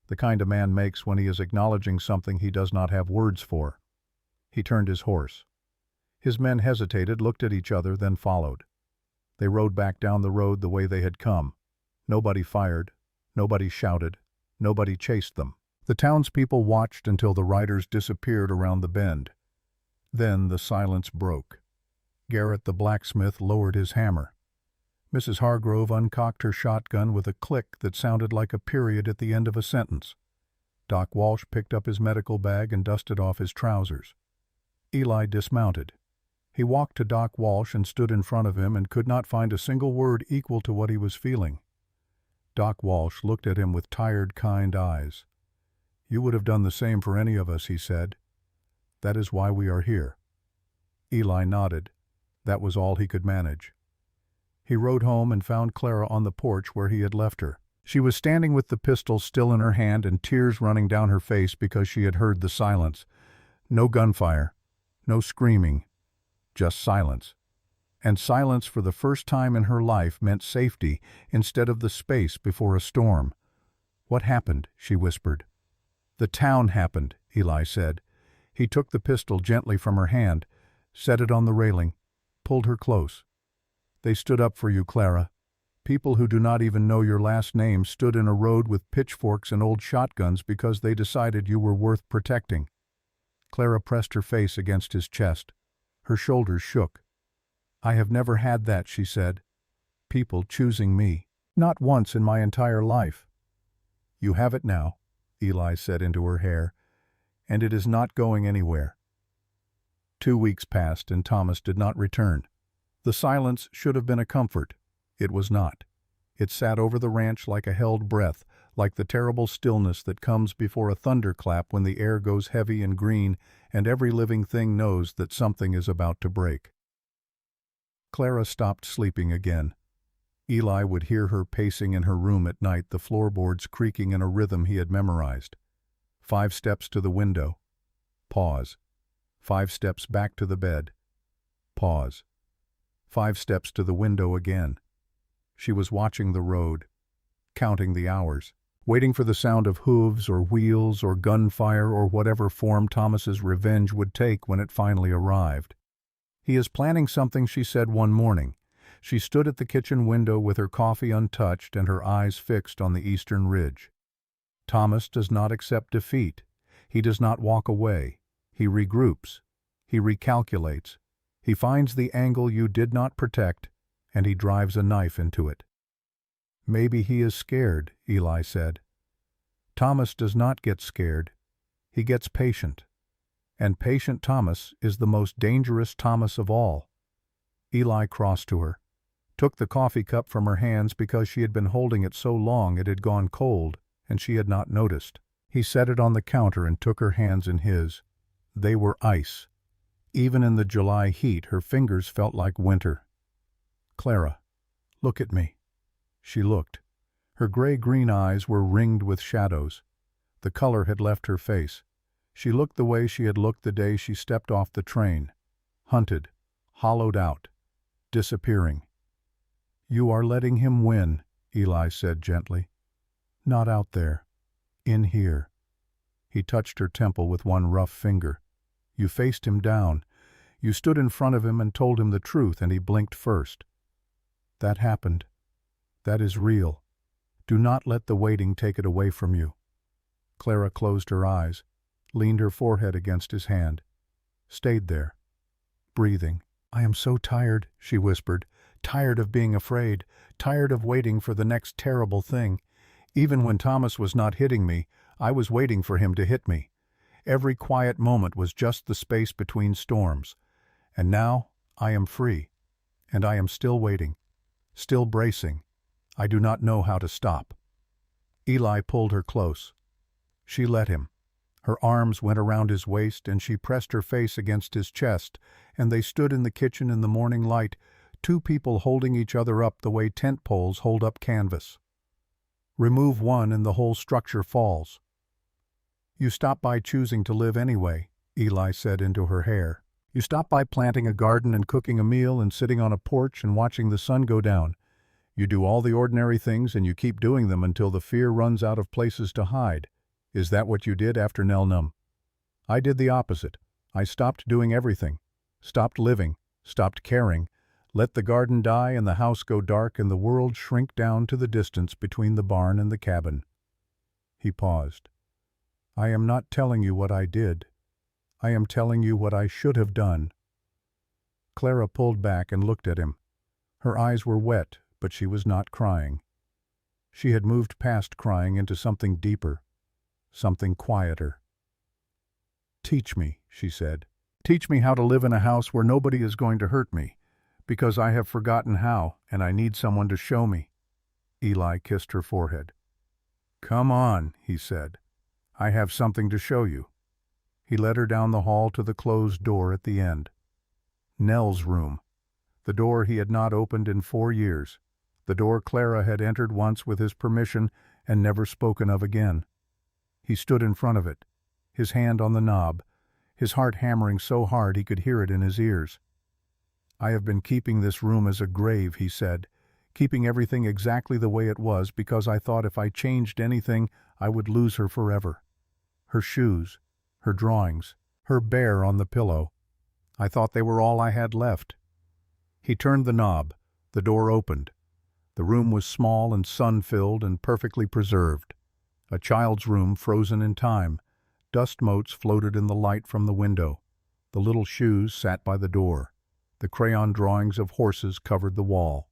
the kind a man makes when he is acknowledging something he does not have words for. He turned his horse. His men hesitated, looked at each other, then followed. They rode back down the road the way they had come. Nobody fired, nobody shouted, nobody chased them. The townspeople watched until the riders disappeared around the bend. Then the silence broke. Garrett the blacksmith lowered his hammer. Mrs. Hargrove uncocked her shotgun with a click that sounded like a period at the end of a sentence. Doc Walsh picked up his medical bag and dusted off his trousers. Eli dismounted. He walked to Doc Walsh and stood in front of him and could not find a single word equal to what he was feeling. Doc Walsh looked at him with tired, kind eyes. "You would have done the same for any of us," he said. "That is why we are here." Eli nodded. That was all he could manage. He rode home and found Clara on the porch where he had left her. She was standing with the pistol still in her hand and tears running down her face because she had heard the silence. No gunfire, no screaming, just silence. And silence for the first time in her life meant safety instead of the space before a storm. "What happened?" she whispered. "The town happened," Eli said. He took the pistol gently from her hand, set it on the railing, pulled her close. "They stood up for you, Clara. People who do not even know your last name stood in a road with pitchforks and old shotguns because they decided you were worth protecting." Clara pressed her face against his chest. Her shoulders shook. "I have never had that," she said. "People choosing me. Not once in my entire life." "You have it now," Eli said into her hair, "and it is not going anywhere." 2 weeks passed and Thomas did not return. The silence should have been a comfort. It was not. It sat over the ranch like a held breath, like the terrible stillness that comes before a thunderclap when the air goes heavy and green and every living thing knows that something is about to break. Clara stopped sleeping again. Eli would hear her pacing in her room at night, the floorboards creaking in a rhythm he had memorized. 5 steps to the window. Pause. 5 steps back to the bed. Pause. 5 steps to the window again. She was watching the road, counting the hours, waiting for the sound of hooves or wheels or gunfire or whatever form Thomas's revenge would take when it finally arrived. "He is planning something," she said one morning. She stood at the kitchen window with her coffee untouched and her eyes fixed on the eastern ridge. Thomas does not accept defeat. He does not walk away. He regroups. He recalculates. He finds the angle you did not protect, and he drives a knife into it. "Maybe he is scared," Eli said. Thomas does not get scared. He gets patient. And patient Thomas is the most dangerous Thomas of all. Eli crossed to her, took the coffee cup from her hands because she had been holding it so long it had gone cold, and she had not noticed. He set it on the counter and took her hands in his. They were ice. Even in the July heat, her fingers felt like winter. "Clara, look at me." She looked. Her gray-green eyes were ringed with shadows. The color had left her face. She looked the way she had looked the day she stepped off the train. Hunted, hollowed out, disappearing. "You are letting him win," Eli said gently. "Not out there. In here." He touched her temple with one rough finger. "You faced him down. You stood in front of him and told him the truth, and he blinked first. That happened. That is real. Do not let the waiting take it away from you." Clara closed her eyes, leaned her forehead against his hand, stayed there, breathing. "I am so tired," she whispered, "tired of being afraid, tired of waiting for the next terrible thing. Even when Thomas was not hitting me, I was waiting for him to hit me. Every quiet moment was just the space between storms. And now I am free, and I am still waiting, still bracing. I do not know how to stop." Eli pulled her close. She let him. Her arms went around his waist, and she pressed her face against his chest, and they stood in the kitchen in the morning light, two people holding each other up the way tent poles hold up canvas. Remove one and the whole structure falls. "You stop by choosing to live anyway," Eli said into her hair. "You stop by planting a garden and cooking a meal and sitting on a porch and watching the sun go down. You do all the ordinary things and you keep doing them until the fear runs out of places to hide. Is that what you did after Nell Num? I did the opposite. I stopped doing everything, stopped living, stopped caring, let the garden die and the house go dark and the world shrink down to the distance between the barn and the cabin." He paused. "I am not telling you what I did. I am telling you what I should have done." Clara pulled back and looked at him. Her eyes were wet, but she was not crying. She had moved past crying into something deeper, something quieter. "Teach me," she said. "Teach me how to live in a house where nobody is going to hurt me, because I have forgotten how, and I need someone to show me." Eli kissed her forehead. "Come on," he said. "I have something to show you." He led her down the hall to the closed door at the end. Nell's room. The door he had not opened in 4 years. The door Clara had entered once with his permission and never spoken of again. He stood in front of it, his hand on the knob, his heart hammering so hard he could hear it in his ears. "I have been keeping this room as a grave," he said, "keeping everything exactly the way it was because I thought if I changed anything I would lose her forever. Her shoes, her drawings, her bear on the pillow. I thought they were all I had left." He turned the knob. The door opened. The room was small and sun-filled and perfectly preserved. A child's room frozen in time. Dust motes floated in the light from the window. The little shoes sat by the door. The crayon drawings of horses covered the wall.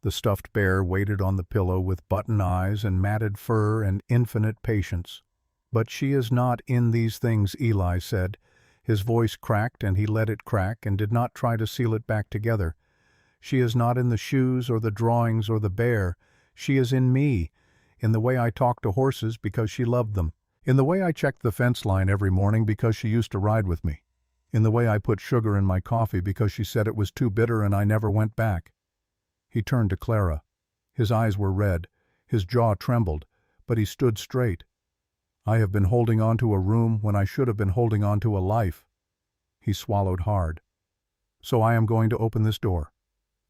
The stuffed bear waited on the pillow with button eyes and matted fur and infinite patience. "But she is not in these things," Eli said. His voice cracked, and he let it crack and did not try to seal it back together. "She is not in the shoes or the drawings or the bear. She is in me, in the way I talk to horses because she loved them, in the way I checked the fence line every morning because she used to ride with me, in the way I put sugar in my coffee because she said it was too bitter and I never went back." He turned to Clara. His eyes were red, his jaw trembled, but he stood straight. "I have been holding on to a room when I should have been holding on to a life." He swallowed hard. "So I am going to open this door,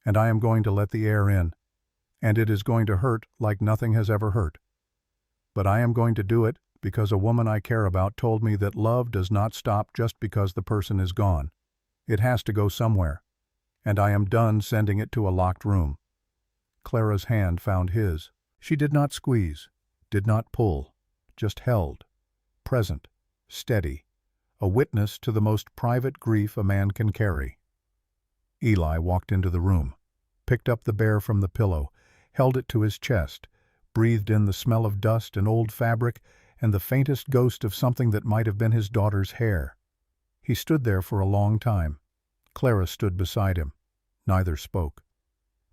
and I am going to let the air in, and it is going to hurt like nothing has ever hurt. But I am going to do it because a woman I care about told me that love does not stop just because the person is gone. It has to go somewhere, and I am done sending it to a locked room." Clara's hand found his. She did not squeeze, did not pull, just held, present, steady, a witness to the most private grief a man can carry. Eli walked into the room, picked up the bear from the pillow, held it to his chest, breathed in the smell of dust and old fabric and the faintest ghost of something that might have been his daughter's hair. He stood there for a long time. Clara stood beside him. Neither spoke.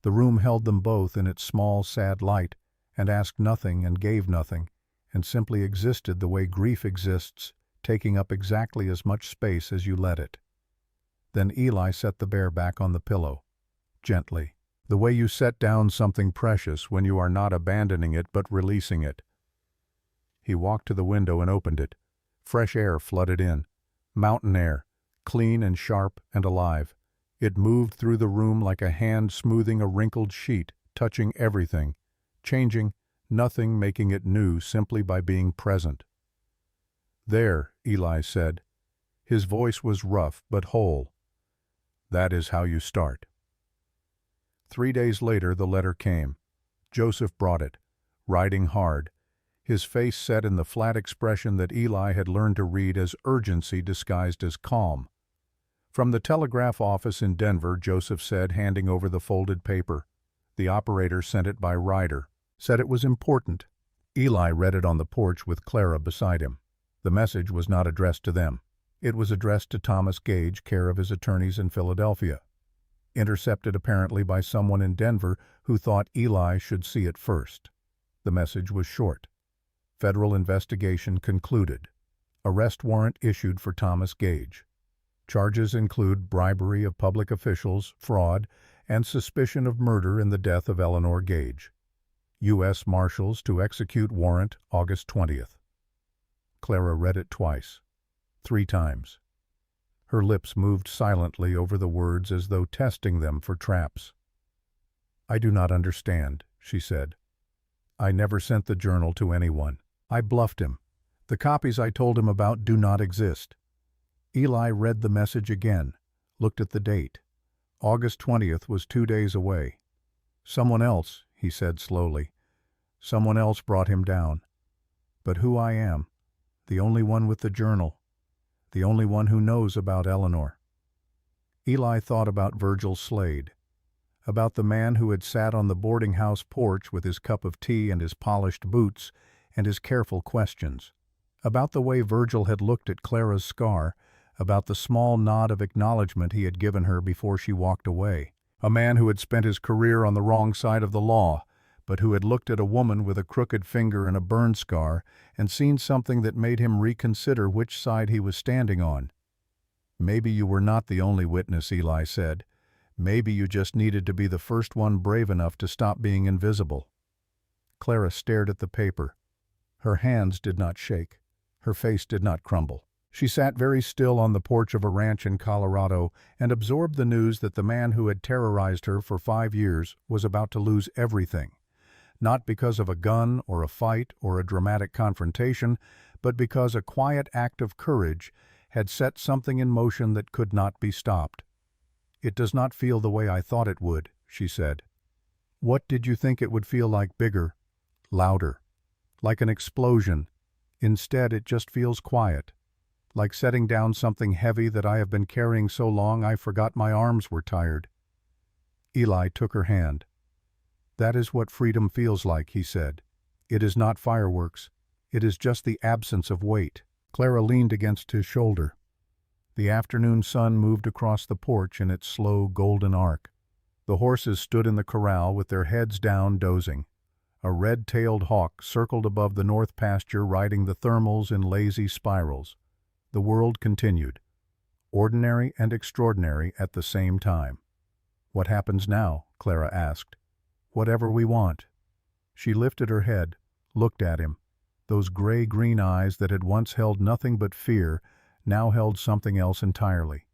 The room held them both in its small, sad light, and asked nothing and gave nothing, and simply existed the way grief exists, taking up exactly as much space as you let it. Then Eli set the bear back on the pillow, gently, the way you set down something precious when you are not abandoning it but releasing it. He walked to the window and opened it. Fresh air flooded in. Mountain air, clean and sharp and alive. It moved through the room like a hand smoothing a wrinkled sheet, touching everything, changing, nothing making it new simply by being present. "There," Eli said. His voice was rough but whole. "That is how you start." 3 days later the letter came. Joseph brought it, riding hard, his face set in the flat expression that Eli had learned to read as urgency disguised as calm. From the telegraph office in Denver, Joseph said, handing over the folded paper. The operator sent it by rider. Said it was important. Eli read it on the porch with Clara beside him. The message was not addressed to them. It was addressed to Thomas Gage, care of his attorneys in Philadelphia. Intercepted apparently by someone in Denver who thought Eli should see it first. The message was short. Federal investigation concluded. Arrest warrant issued for Thomas Gage. Charges include bribery of public officials, fraud, and suspicion of murder in the death of Eleanor Gage. U.S. Marshals to execute warrant August 20th. Clara read it twice, 3 times. Her lips moved silently over the words as though testing them for traps. "I do not understand," she said. "I never sent the journal to anyone. I bluffed him. The copies I told him about do not exist." Eli read the message again, looked at the date. August 20th was 2 days away. "Someone else," he said slowly. "Someone else brought him down. But who I am, the only one with the journal, the only one who knows about Eleanor." Eli thought about Virgil Slade, about the man who had sat on the boarding house porch with his cup of tea and his polished boots and his careful questions, about the way Virgil had looked at Clara's scar, about the small nod of acknowledgement he had given her before she walked away. A man who had spent his career on the wrong side of the law, but who had looked at a woman with a crooked finger and a burn scar and seen something that made him reconsider which side he was standing on. "Maybe you were not the only witness," Eli said. "Maybe you just needed to be the first one brave enough to stop being invisible." Clara stared at the paper. Her hands did not shake. Her face did not crumble. She sat very still on the porch of a ranch in Colorado and absorbed the news that the man who had terrorized her for 5 years was about to lose everything. Not because of a gun or a fight or a dramatic confrontation, but because a quiet act of courage had set something in motion that could not be stopped. "It does not feel the way I thought it would," she said. "What did you think it would feel like? Bigger, louder, like an explosion? Instead, it just feels quiet, like setting down something heavy that I have been carrying so long I forgot my arms were tired." Eli took her hand. "That is what freedom feels like," he said. "It is not fireworks. It is just the absence of weight." Clara leaned against his shoulder. The afternoon sun moved across the porch in its slow golden arc. The horses stood in the corral with their heads down, dozing. A red-tailed hawk circled above the north pasture, riding the thermals in lazy spirals. The world continued, ordinary and extraordinary at the same time. "What happens now?" Clara asked. "Whatever we want." She lifted her head, looked at him. Those gray-green eyes that had once held nothing but fear now held something else entirely.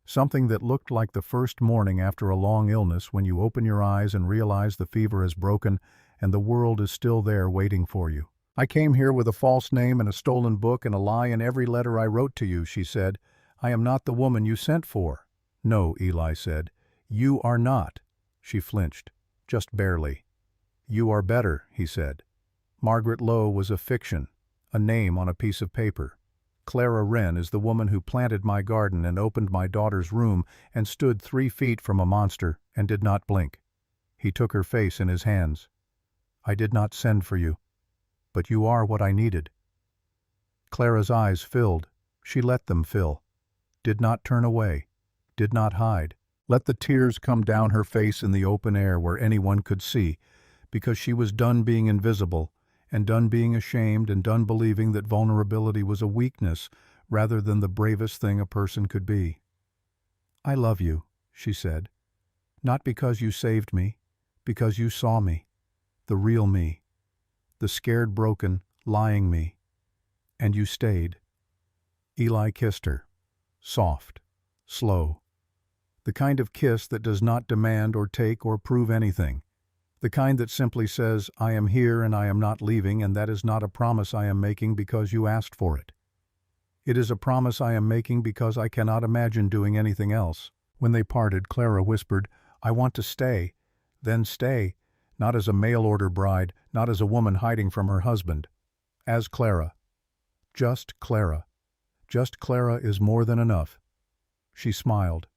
Something that looked like the first morning after a long illness when you open your eyes and realize the fever has broken and the world is still there waiting for you. "I came here with a false name and a stolen book and a lie in every letter I wrote to you," she said. "I am not the woman you sent for." "No," Eli said. "You are not." She flinched, just barely. "You are better," he said. "Margaret Lowe was a fiction, a name on a piece of paper. Clara Wren is the woman who planted my garden and opened my daughter's room and stood 3 feet from a monster and did not blink." He took her face in his hands. "I did not send for you, but you are what I needed." Clara's eyes filled. She let them fill. Did not turn away. Did not hide. Let the tears come down her face in the open air where anyone could see, because she was done being invisible, and done being ashamed, and done believing that vulnerability was a weakness rather than the bravest thing a person could be. "I love you," she said. "Not because you saved me, because you saw me, the real me, the scared, broken, lying me, and you stayed." Eli kissed her, soft, slow, the kind of kiss that does not demand or take or prove anything, the kind that simply says, "I am here and I am not leaving, and that is not a promise I am making because you asked for it. It is a promise I am making because I cannot imagine doing anything else." When they parted, Clara whispered, "I want to stay, then stay, not as a mail-order bride, not as a woman hiding from her husband. As Clara. Just Clara. Just Clara is more than enough." She smiled.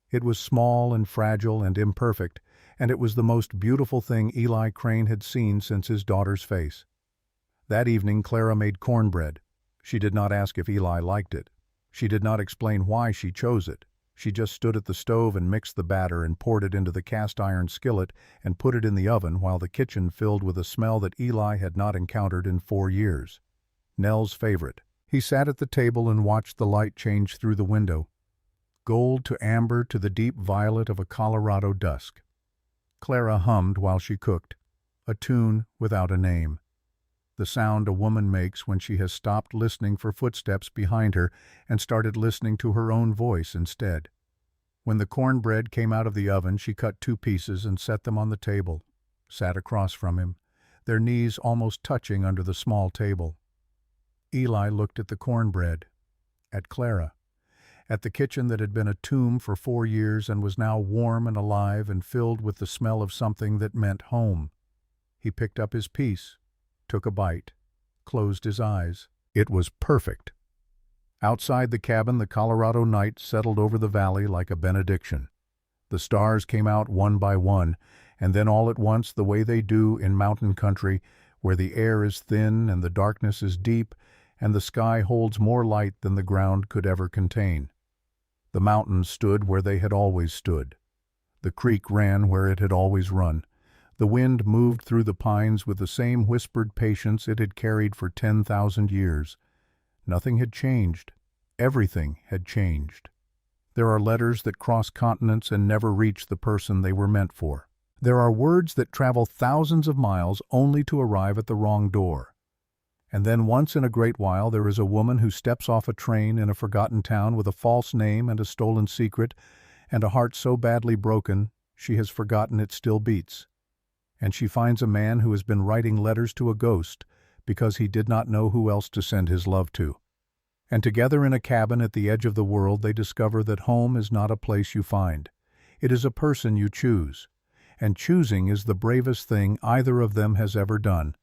It was small and fragile and imperfect, and it was the most beautiful thing Eli Crane had seen since his daughter's face. That evening Clara made cornbread. She did not ask if Eli liked it. She did not explain why she chose it. She just stood at the stove and mixed the batter and poured it into the cast-iron skillet and put it in the oven while the kitchen filled with a smell that Eli had not encountered in 4 years. Nell's favorite. He sat at the table and watched the light change through the window, gold to amber to the deep violet of a Colorado dusk. Clara hummed while she cooked, a tune without a name, the sound a woman makes when she has stopped listening for footsteps behind her and started listening to her own voice instead. When the cornbread came out of the oven, she cut 2 pieces and set them on the table, sat across from him, their knees almost touching under the small table. Eli looked at the cornbread, at Clara, at the kitchen that had been a tomb for 4 years and was now warm and alive and filled with the smell of something that meant home. He picked up his piece, took a bite, closed his eyes. It was perfect. Outside the cabin, the Colorado night settled over the valley like a benediction. The stars came out one by one, and then all at once, the way they do in mountain country, where the air is thin and the darkness is deep, and the sky holds more light than the ground could ever contain. The mountains stood where they had always stood. The creek ran where it had always run. The wind moved through the pines with the same whispered patience it had carried for 10,000 years. Nothing had changed. Everything had changed. There are letters that cross continents and never reach the person they were meant for. There are words that travel thousands of miles only to arrive at the wrong door. And then once in a great while there is a woman who steps off a train in a forgotten town with a false name and a stolen secret, and a heart so badly broken she has forgotten it still beats. And she finds a man who has been writing letters to a ghost because he did not know who else to send his love to. And together in a cabin at the edge of the world they discover that home is not a place you find. It is a person you choose. And choosing is the bravest thing either of them has ever done.